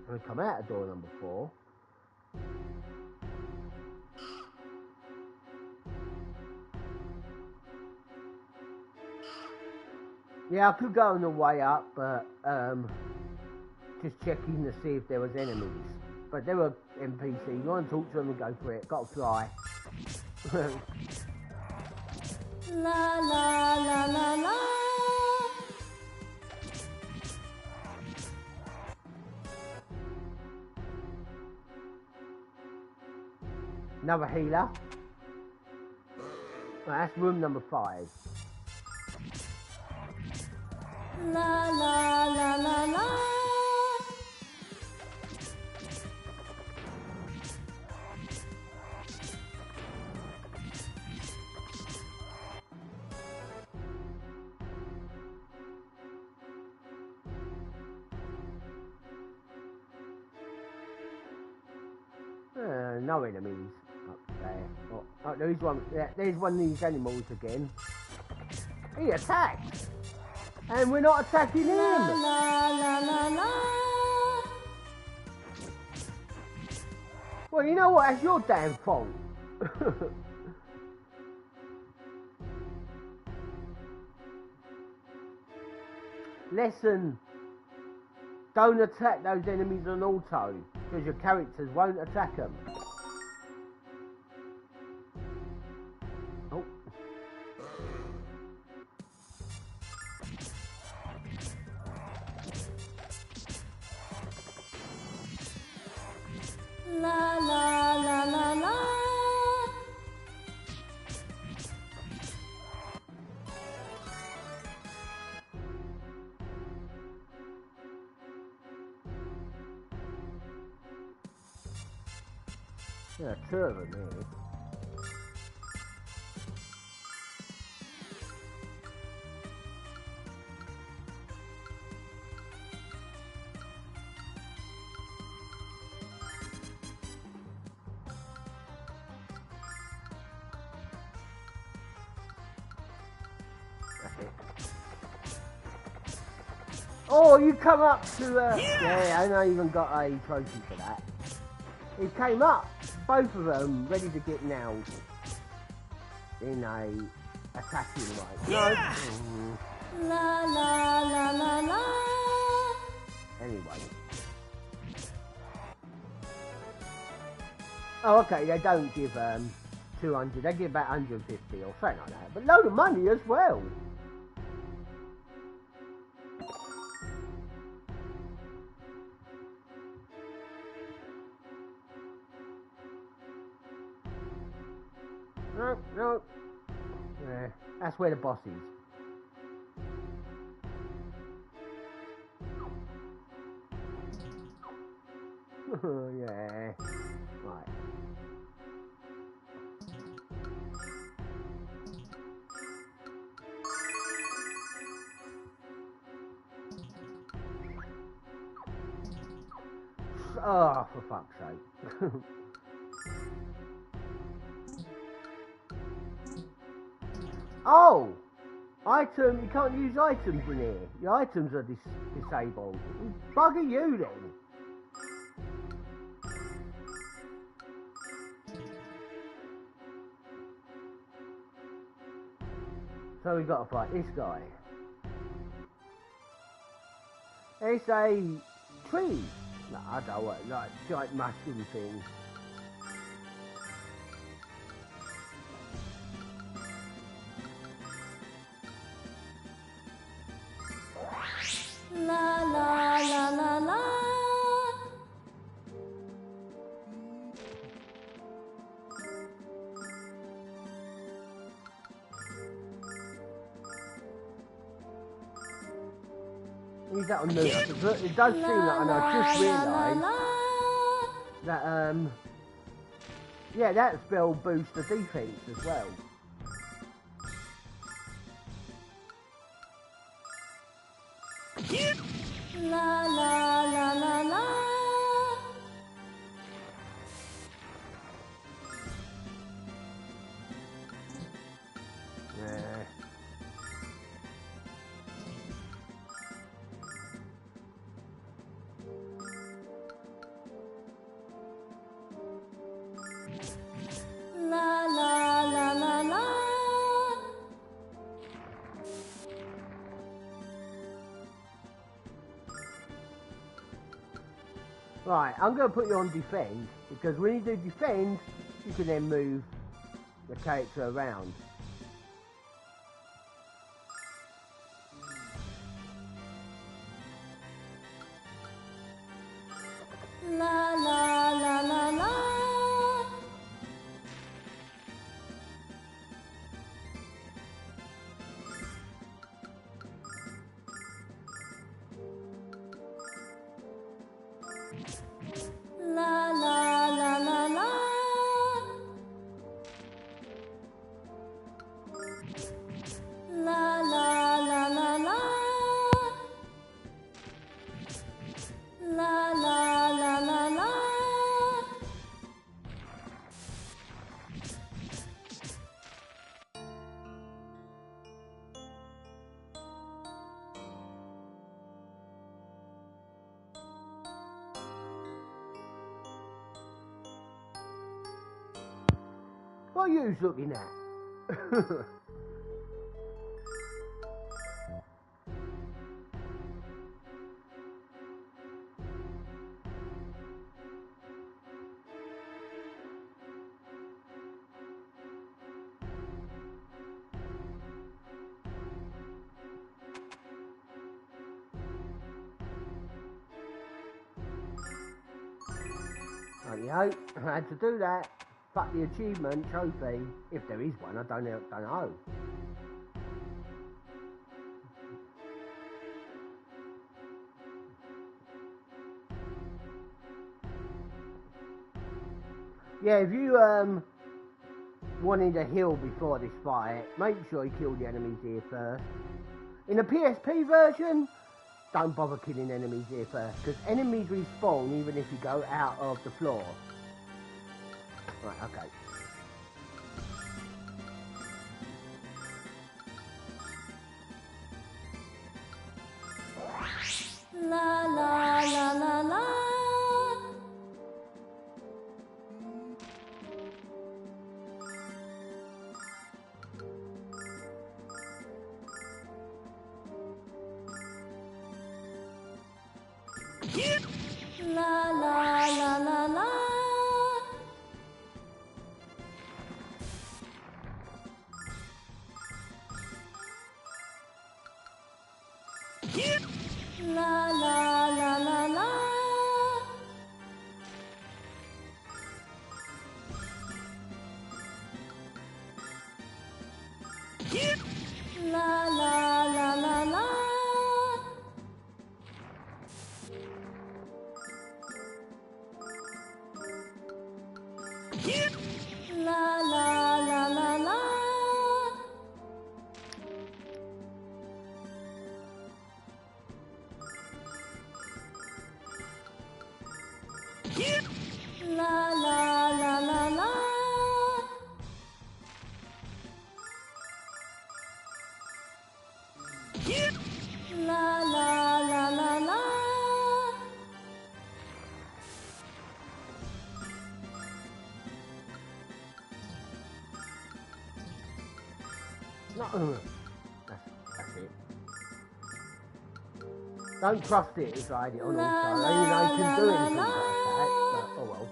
And we come out of door number 4. Yeah, I could go on the way up, but just checking to see if there was enemies. But there were NPCs. You want to talk to them and go for it. Got to fly. La la la la la. Another healer. Right, that's room number 5. La la la la la. No enemies up there. Oh, there is one. Yeah, there's one of these animals again. He attacked, and we're not attacking him. La la la la la. Well, you know what? That's your damn fault. Lesson: don't attack those enemies on auto, because your characters won't attack them. Oh. La la la la la. Yeah, 2 of them here. Oh, you come up to yeah, I know you even got a trophy for that. He came up, both of them, ready to get nailed in a attacking way. Yeah! No. La la la la la. Anyway. Oh, okay, they don't give 200, they give about 150 or something like that. But load of money as well. No, no. Yeah, that's where the boss is. Yeah. Right. Oh, for fuck's sake. Oh! Item, you can't use items in here. Your items are disabled. Bugger you then. So we got to fight this guy. It's a tree. No, I don't want like giant mushroom thing. La la la la la. Use that on Lunar. It does seem like, and I just realised that yeah, that spell boosts the defense as well. La la la la la. Yeah. La la la la la. Right, I'm going to put you on defend, because when you do defend, you can then move the character around. La la la la la. La la la la la. La la la la la. La la la la la. What are you looking at? Rightio, I had to do that. Fuck the achievement trophy, if there is one, I don't know. Yeah, if you wanted a heal before this fight, make sure you kill the enemies here first. In the PSP version, don't bother killing enemies here first, because enemies respawn even if you go out of the floor. Right, okay. La la la la la. La la la la la. La la la la la. La la la la la. La la la la la. La la la la la. La la la la la. No, that's it. Don't trust it if I had it on La, also. la, Even though I can do la, anything la, like that, but oh well.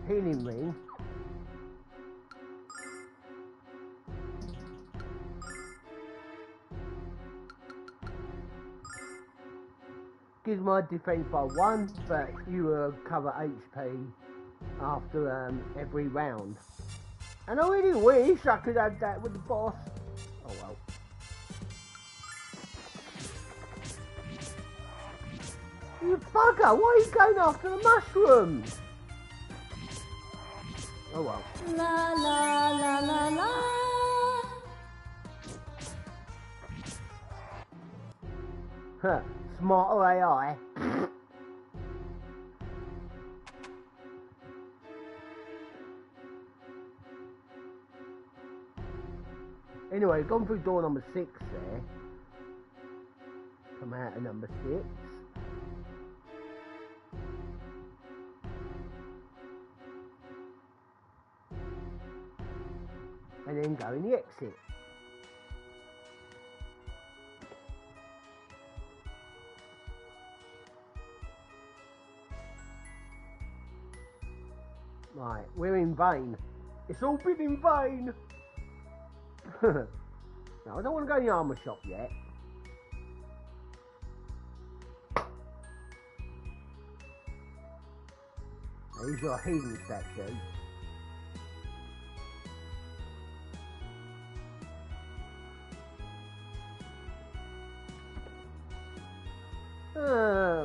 Healing ring. Gives my defense by 1, but you recover HP after every round. And I really wish I could have that with the boss. Oh well. You bugger! Why are you going after the mushrooms? Oh well. La la la la la. Huh. Smarter AI. Anyway, gone through door number 6 there. Come out of number 6. And then go in the exit. Right, we're in vain. It's all been in vain. No, I don't want to go in the armour shop yet. There's your healing statue.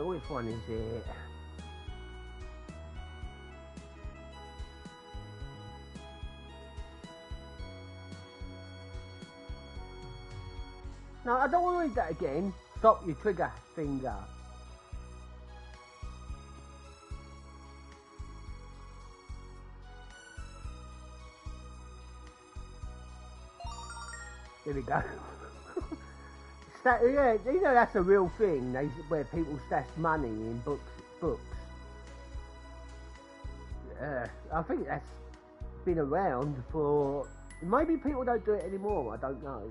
Which one is it? No, I don't want to read that again. Stop your trigger finger. There we go. Yeah, you know that's a real thing. Where people stash money in books. I think that's been around for. Maybe people don't do it anymore. I don't know.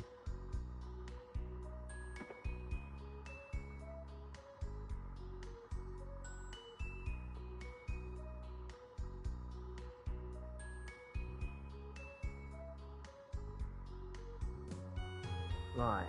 Right.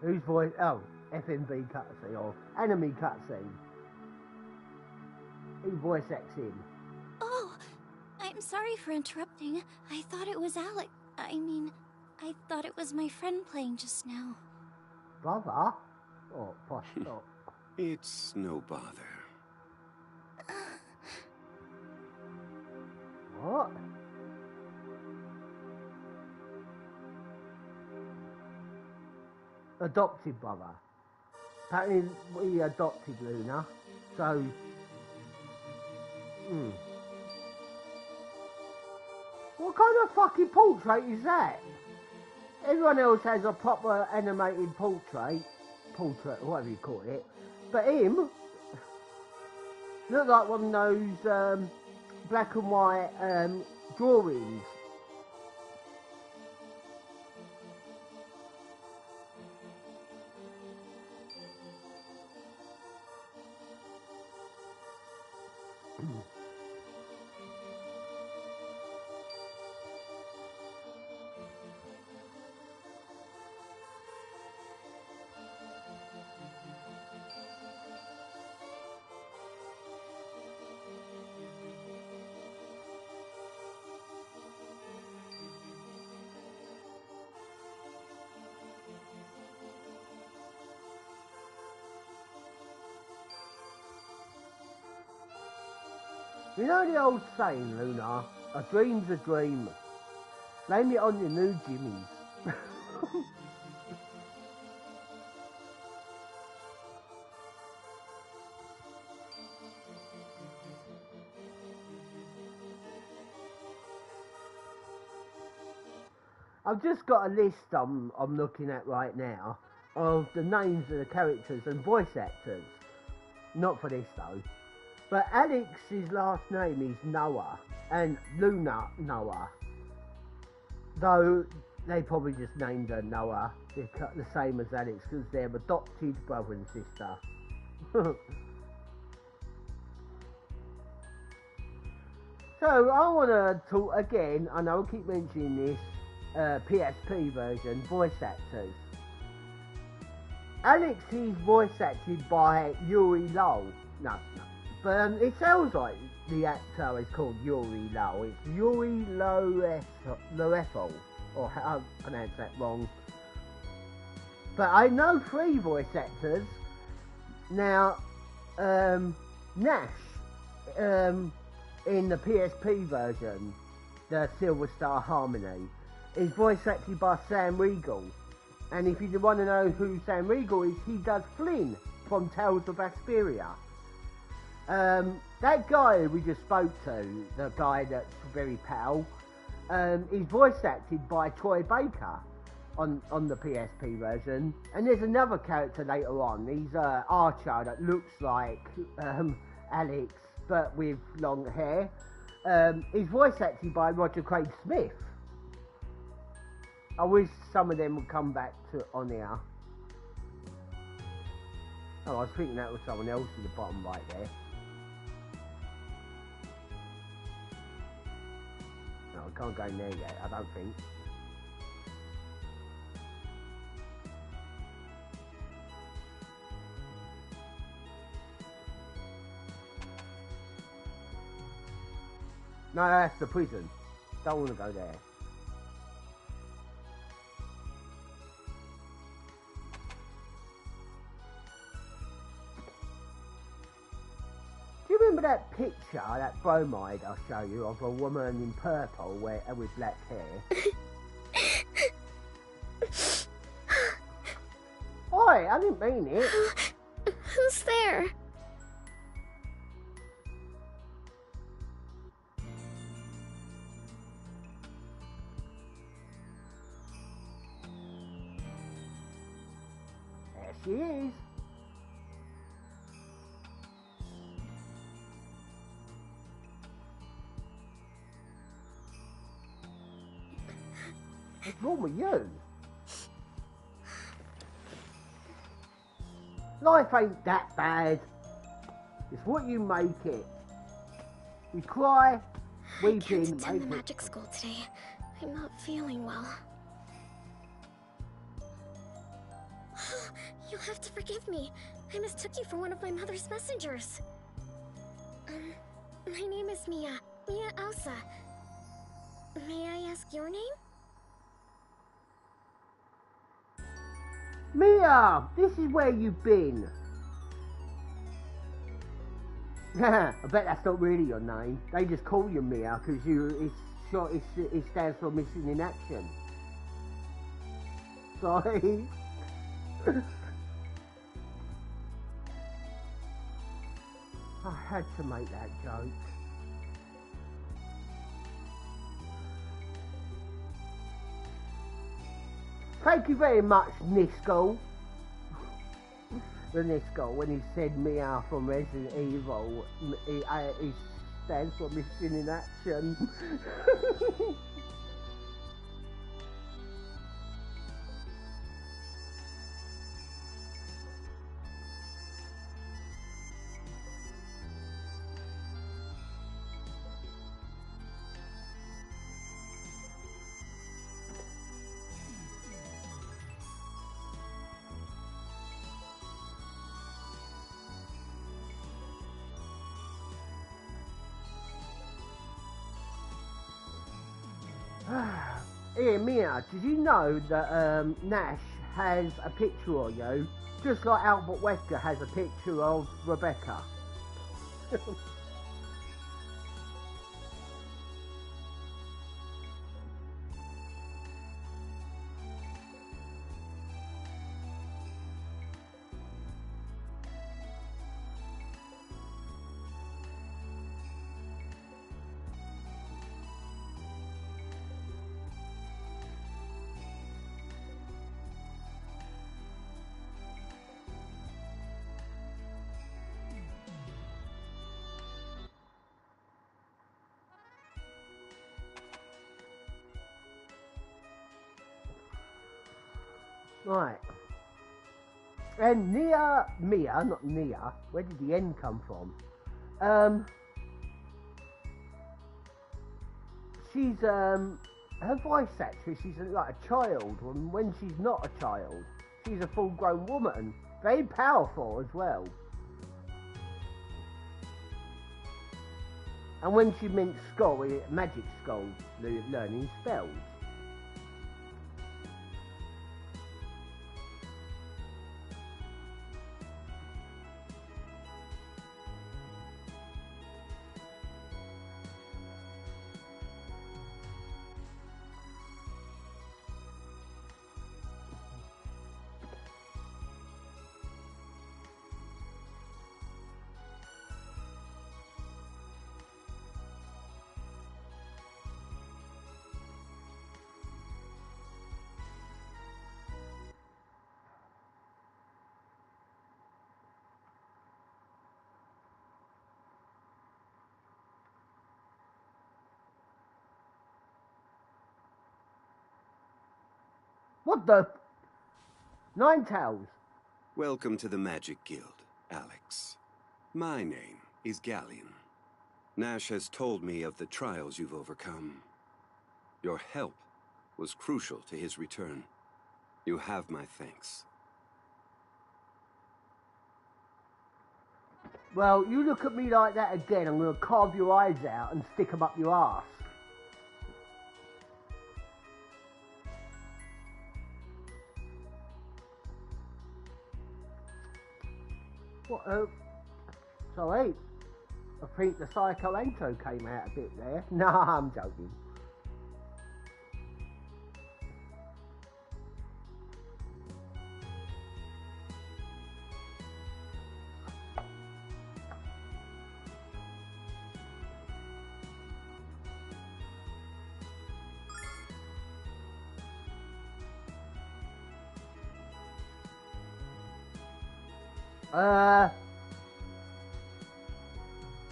Whose voice? Oh, FMV cutscene or enemy cutscene. Who voice acts him? Oh, I'm sorry for interrupting. I thought it was Alec. I thought it was my friend playing just now. Brother? Oh, posh. Oh. It's no bother. What? Adopted brother. Apparently we adopted Lunar. So what kind of fucking portrait is that? Everyone else has a proper animated portrait. portrait, whatever you call it. But him looked like one of those black and white drawings. You know the old saying, Lunar, a dream's a dream. Blame it on your new jimmies. I've just got a list I'm looking at right now of the names of the characters and voice actors. Not for this though. But Alex's last name is Noah, and Lunar Noah. Though they probably just named her Noah, the same as Alex, because they're adopted brother and sister. So I want to talk again, I know I keep mentioning this, PSP version, voice actors. Alex is voice acted by Yuri Lowe. No. But it sounds like the actor is called Yuri Lowe. It's Yuri Loeffel, or I pronounced that wrong. But I know 3 voice actors. Now, Nash, in the PSP version, the Silver Star Harmony, is voice acted by Sam Riegel. And if you want to know who Sam Riegel is, he does Flynn from Tales of Asperia. That guy we just spoke to, the guy that's very pale, is voice acted by Troy Baker on the PSP version. And there's another character later on, he's Archer that looks like Alex but with long hair. He's voice acted by Roger Craig Smith. I wish some of them would come back on here. Oh, I was thinking that was someone else in the bottom right there. No, I can't go in there yet, I don't think. No, that's the prison. Don't want to go there. Do you remember that picture, that bromide I'll show you, of a woman in purple with black hair? Oi, I didn't mean it. Who's there? There she is. What's wrong with you? Life ain't that bad. It's what you make it. You cry, I weeping, can't attend the make it. magic school today. I'm not feeling well. You'll have to forgive me. I mistook you for one of my mother's messengers. My name is Mia. Mia Ausa. May I ask your name? Mia, this is where you've been. I bet that's not really your name. They just call you Mia because it stands for missing in action. Sorry. I had to make that joke. Thank you very much, Nisco. Renesco, when he said Mia from Resident Evil, he stands for Mission in Action. Here, Mia, did you know that Nash has a picture of you, just like Albert Wesker has a picture of Rebecca? Right. And Mia, not Nia, where did the N come from? She's, her voice actress is like a child, and when she's not a child, she's a full-grown woman. Very powerful as well. And when she meant skull, magic skull, learning spells. What the? Ninetales. Welcome to the Magic Guild, Alex. My name is Galleon. Nash has told me of the trials you've overcome. Your help was crucial to his return. You have my thanks. Well, you look at me like that again, I'm going to carve your eyes out and stick them up your arse. What, sorry. I think the Psycho Anto came out a bit there. Nah, I'm joking.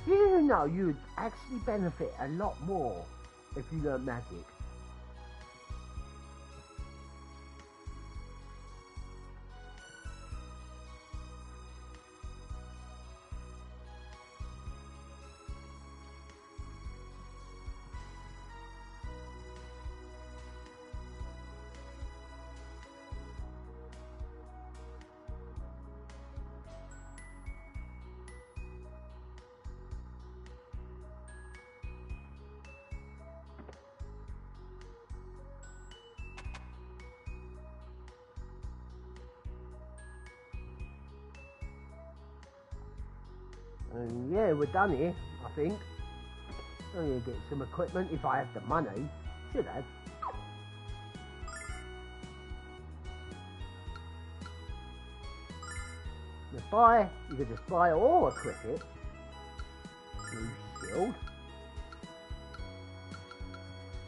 You know, you'd actually benefit a lot more if you learn magic. And yeah, we're done here, I think. I'm going to get some equipment if I have the money. Should have. You could just buy or equip it. New shield.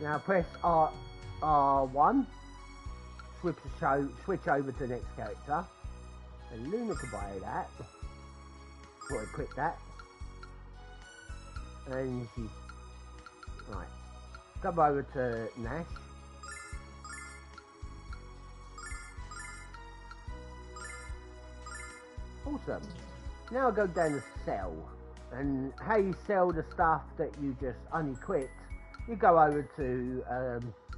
Now press R1. Switch over to the next character. And Lunar can buy that. Before I equip that. And she's... Right. Come over to Nash. Awesome. Now I go down to sell. And how you sell the stuff that you just unequipped, you go over to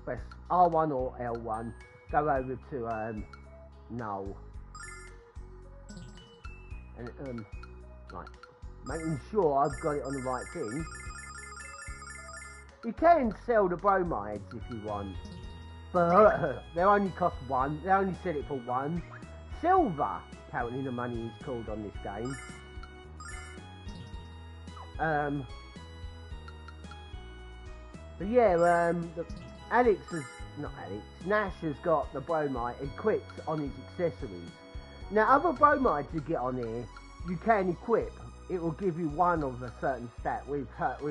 press R1 or L1, go over to null. And right, making sure I've got it on the right thing. You can sell the bromides if you want, but they only cost one. They only sell it for one. Silver, apparently the money is called on this game. But yeah, Nash has got the bromide equipped on his accessories. Now, other bromides you get on here, you can equip. It will give you one of a certain stat. With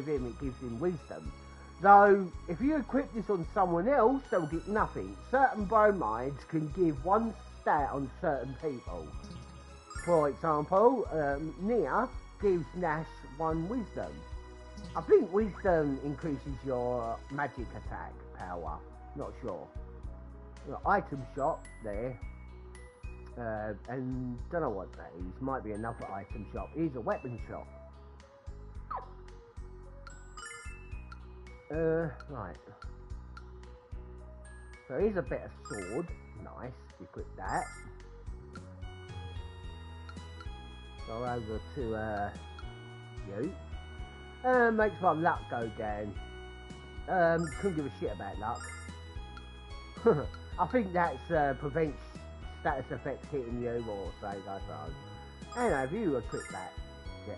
him, it gives him wisdom. Though, if you equip this on someone else, they'll get nothing. Certain bromides can give one stat on certain people. For example, Nia gives Nash one wisdom. I think wisdom increases your magic attack power. Not sure. Item shop there. And don't know what that is. Might be another item shop. Here's a weapon shop. Right. So here's a better sword. Nice. Equip that. Go over to you. Makes my luck go down. Couldn't give a shit about luck. I think that's prevents status effects hitting you or so, I suppose. Anyway, if you equip that, yeah.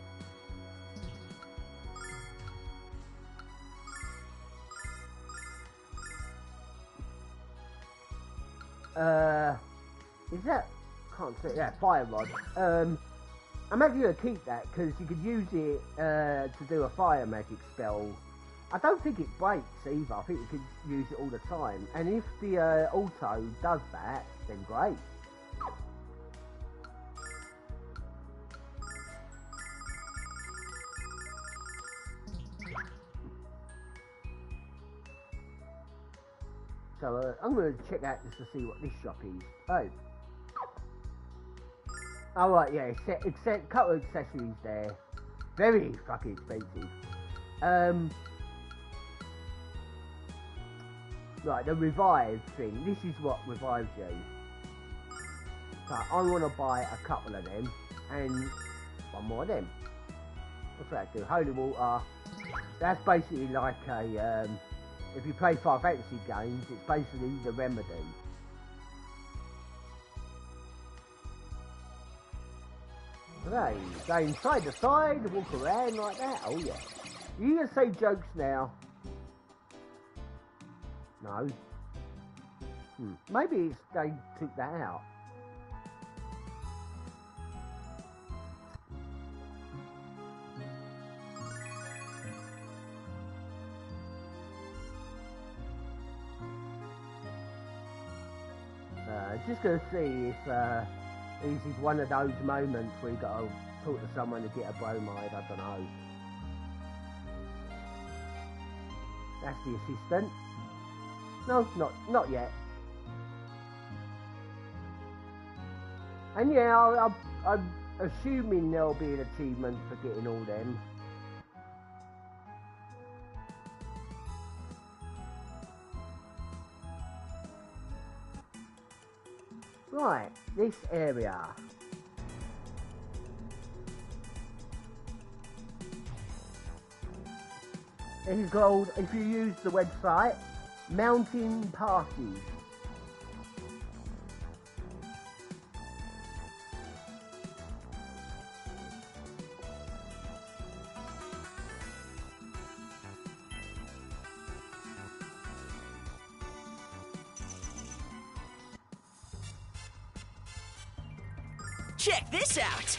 Is that? Can't see. Yeah, fire rod. I'm actually going to keep that because you could use it to do a fire magic spell. I don't think it breaks either. I think you could use it all the time. And if the auto does that, then great. So I'm going to check out just to see what this shop is. Oh right, yeah, couple of accessories there. Very fucking expensive. Right, the revive thing. This is what revives you. So I want to buy a couple of them and one more of them. What's that do? Holy water. That's basically like a if you play Final Fantasy games, it's basically the remedy. Right, go inside the side, walk around like that. Oh yeah. You gonna say jokes now? No. Maybe it's they took that out. Just gonna see if this is one of those moments where you gotta talk to someone to get a bromide. I don't know. That's the assistant. No, not yet. And yeah, I'm assuming there'll be an achievement for getting all them. Right, this area. It is called, if you use the website, Mountain Passes. Check this out!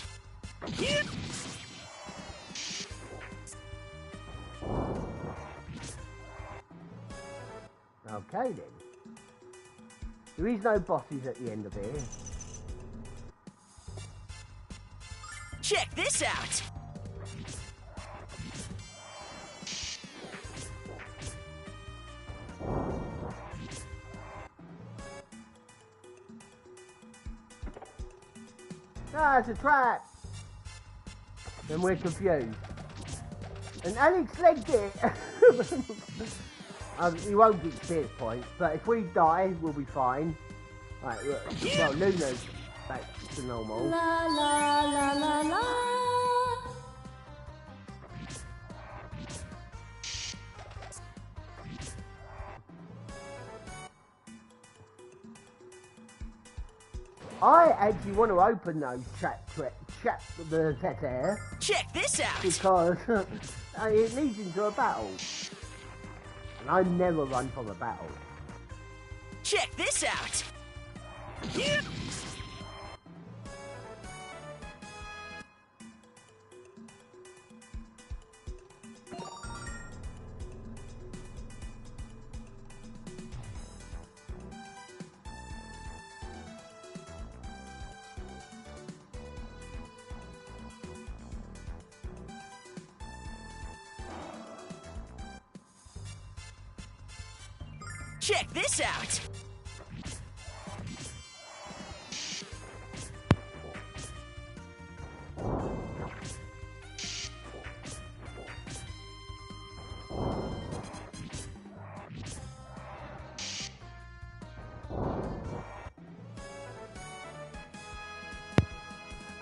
Okay then. There is no bosses at the end of here. Check this out! Ah, it's a trap! And we're confused. And Alex legged it! He won't get experience points, but if we die, we'll be fine. Right, well, Lunar's back to normal. La la la la la. I actually want to open those there Check this out! because it leads into a battle. And I never run from a battle. Check this out! Check this out!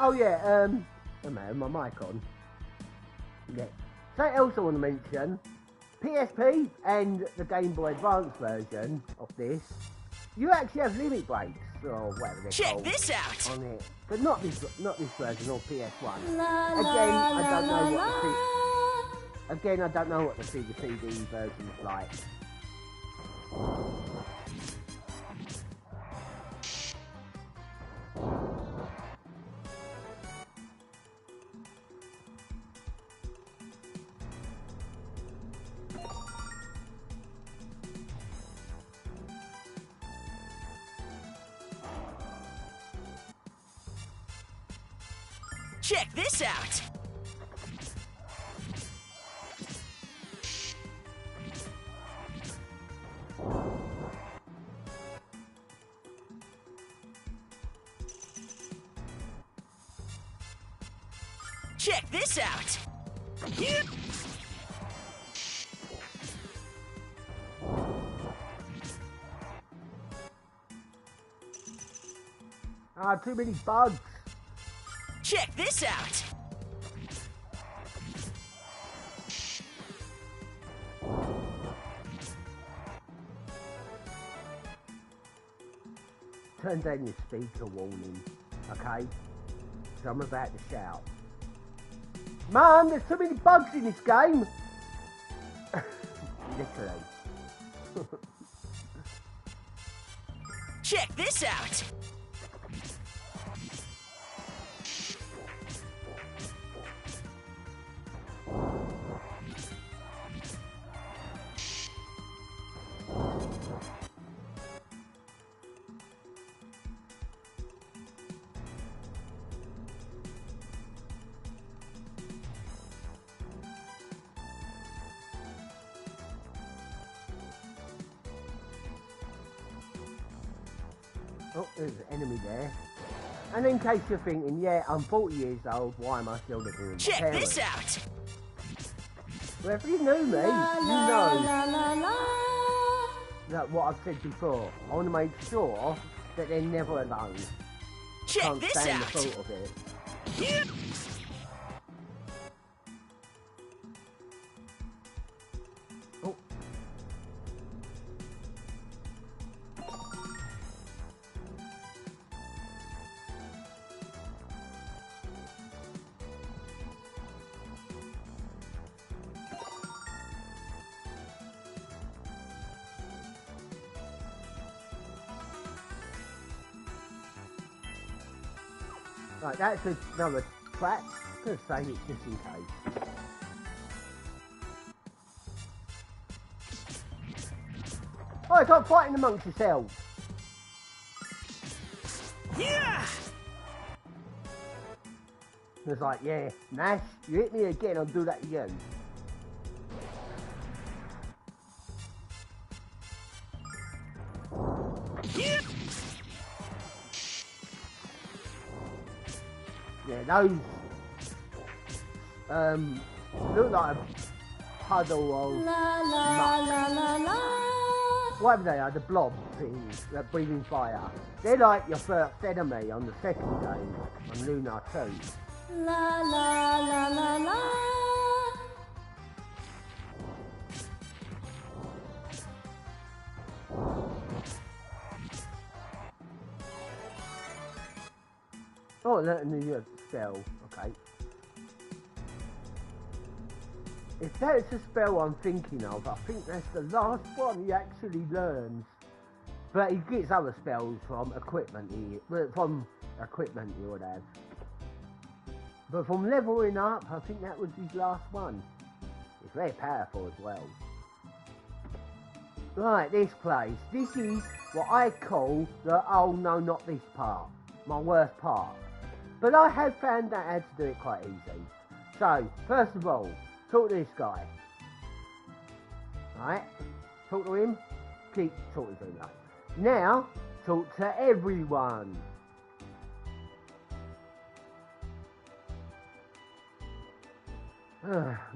Oh yeah, I'm my mic on. Yeah. Something else I want to mention. PSP and the Game Boy Advance version of this, you actually have limit breaks or whatever they're Check called this out! on it, but not this version or PS1. La Again, la I don't know la what la. Again, I don't know what the Sega CD version is like. Check this out! Check this out! Ah, too many bugs. Check this out! Turn down your speaker warning, okay? So I'm about to shout. Mum, there's too many bugs in this game! Literally. Check this out! Oh, there's an enemy there. And in case you're thinking, yeah, I'm 40 years old, why am I still living with my Check parents? this out! Well, if you knew me, La you la know la la la. that what I've said before. I want to make sure that they're never alone. Check Can't this stand out! the thought of it. Oh. Right, that's another trap. I'm going to save it just in case. Oh, stop fighting amongst yourselves. Yeah! It's like, yeah, Nash, you hit me again, I'll do that to you. Yeah, those look like a puddle of whatever they are, the blob things that breathing fire. They're like your first enemy on the second game on Lunar 2. La la la la la. Oh, that's a new spell. Okay. If that's the spell I'm thinking of, I think that's the last one he actually learns. But he gets other spells from equipment he would have. But from leveling up, I think that was his last one. It's very powerful as well. Right, this place. This is what I call the, oh no, not this part. My worst part. But I have found out how to do it quite easy. So, first of all, talk to this guy. Right? Talk to him. Keep talking to him. Now, talk to everyone.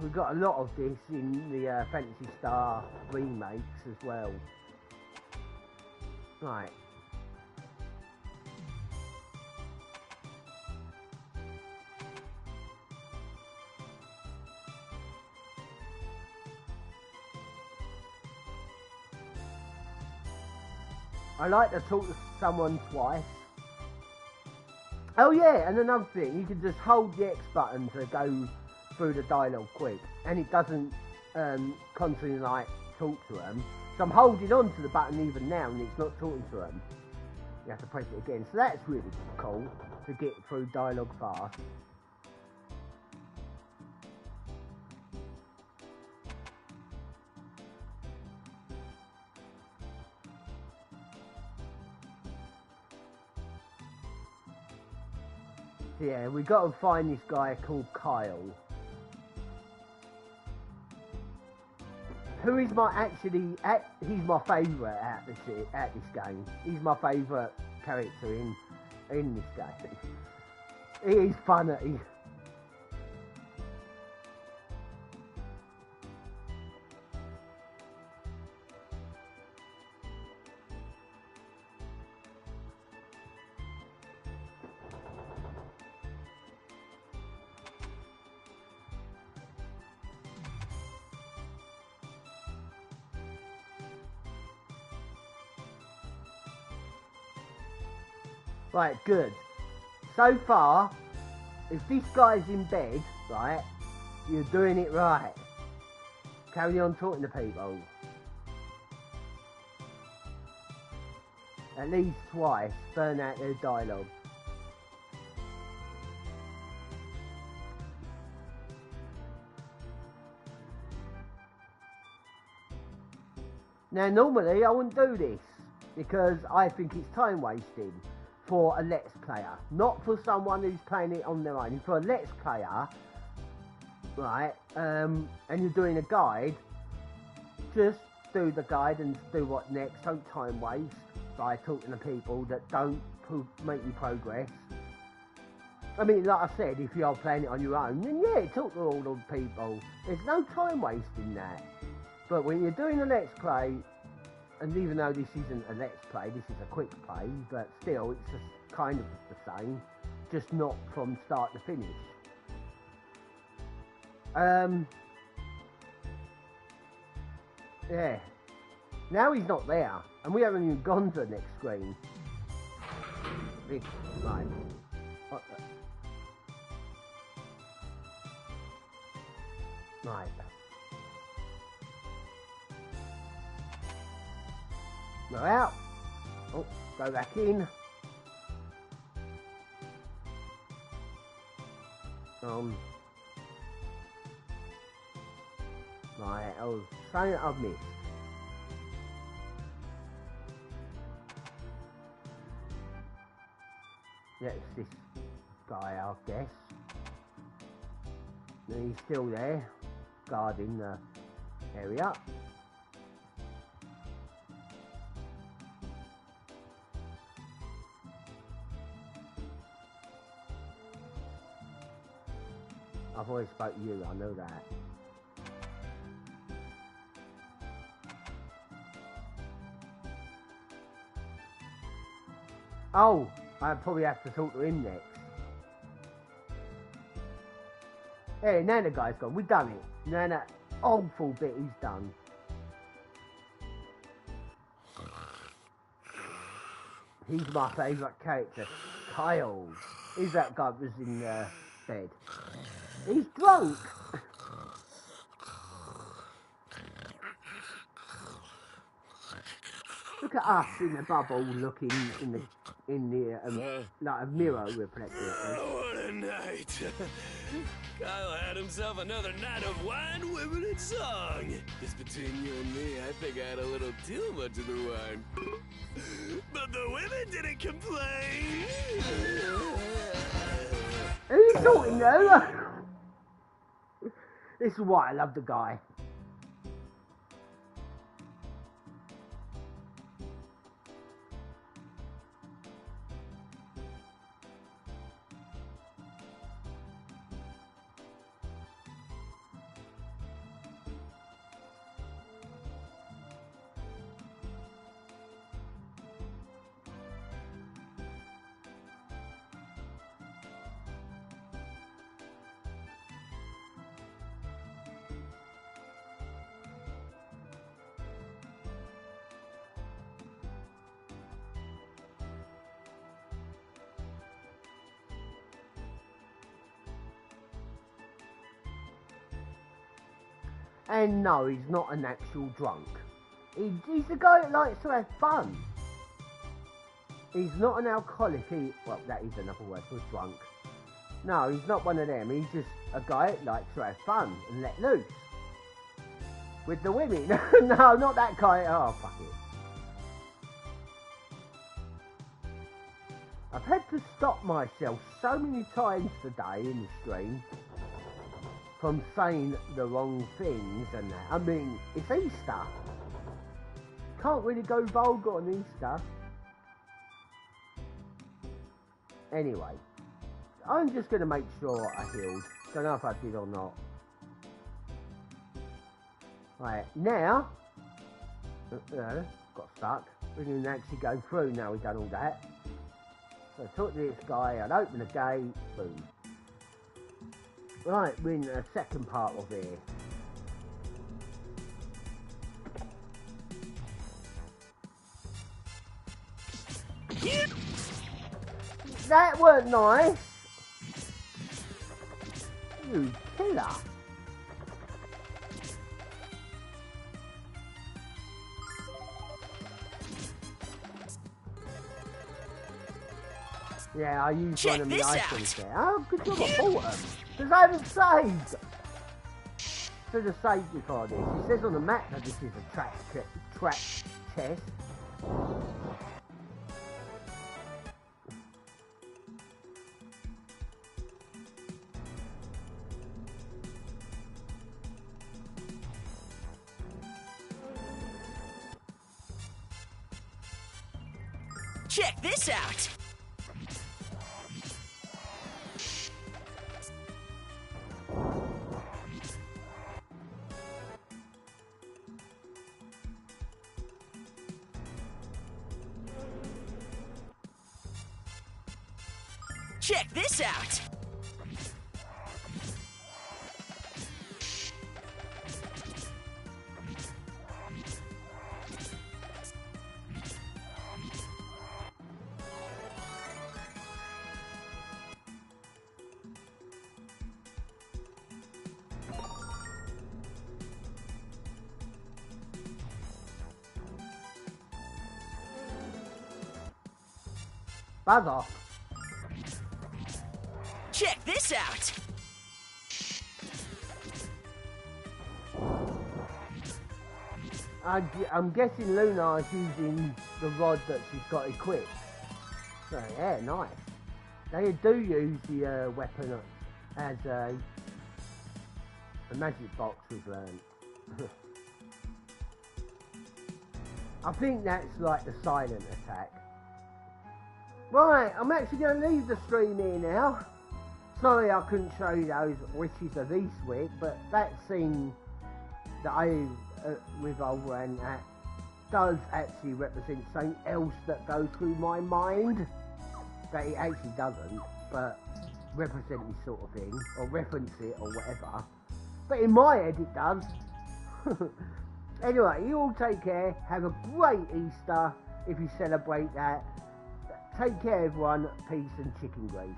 We've got a lot of this in the Fantasy Star remakes as well. Right. I like to talk to someone twice. Oh yeah, and another thing, you can just hold the X button to go through the dialogue quick, and it doesn't constantly like talk to them. So I'm holding on to the button even now, and it's not talking to them. You have to press it again. So that's really cool to get through dialogue fast. Yeah, we got to find this guy called Kyle. Who is he's my favourite at this game. He's my favourite character in this game. He is funny. Right, good. So far, if this guy's in bed, right, you're doing it right. Carry on talking to people. At least twice, burn out their dialogue. Now, normally I wouldn't do this because I think it's time wasting for a Let's Player, not for someone who's playing it on their own. For a Let's Player, right, and you're doing a guide, just do the guide and do what next. Don't time waste by talking to people that don't make you progress. I mean, like I said, if you're playing it on your own, then yeah, talk to all those people. There's no time wasting that. But when you're doing a Let's Play, and even though this isn't a Let's Play, this is a quick play, but still, it's just kind of the same, just not from start to finish. Yeah. Now he's not there, and we haven't even gone to the next screen. Right. What the? Right. Go out. Oh, go back in. Right, oh, something I've missed. Yeah, it's this guy, I guess. And he's still there, guarding the area. I've always spoke to you, I know that. Oh, I probably have to talk to him next. Hey, now the guy's gone. We've done it. Now that awful bit he's done. He's my favourite character. Kyle. He's that guy that was in bed. He's drunk. Look at us in the bubble, looking in the like a mirror reflecting. What a night! Kyle had himself another night of wine, women, and song. Just between you and me, I think I had a little too much of the wine. But the women didn't complain. Who are you talking to? This is why I love the guy. And no, he's not an actual drunk. He's the guy that likes to have fun. He's not an alcoholic. Well, that is another word for drunk. No, he's not one of them. He's just a guy that likes to have fun and let loose. With the women. No, not that guy. Oh, fuck it. I've had to stop myself so many times today in the stream from saying the wrong things and that. I mean, it's Easter. Can't really go vulgar on Easter. Anyway, I'm just going to make sure I healed. Don't know if I did or not. Right, now, got stuck. We didn't actually go through now we've done all that. So I talk to this guy, I'd open the gate, boom. Right, we're in the second part of here. That weren't nice. You killer. Yeah, I used one of my items there. Oh, good job I bought them. Because I haven't saved. Should have saved before this. It says on the map that this is a track test. Check this out! Check this out! Buzz off. Check this out! I'm guessing Lunar is using the rod that she's got equipped. So yeah, nice. They do use the weapon as a The magic box was learned. I think that's like the silent attack. Right, I'm actually going to leave the stream here now. Sorry I couldn't show you those wishes of this week, but that scene that I with Overhand that does actually represent something else that goes through my mind. That it actually doesn't, but represent this sort of thing, or reference it, or whatever. But in my head it does. Anyway, you all take care. Have a great Easter if you celebrate that. Take care everyone. Peace and chicken grease.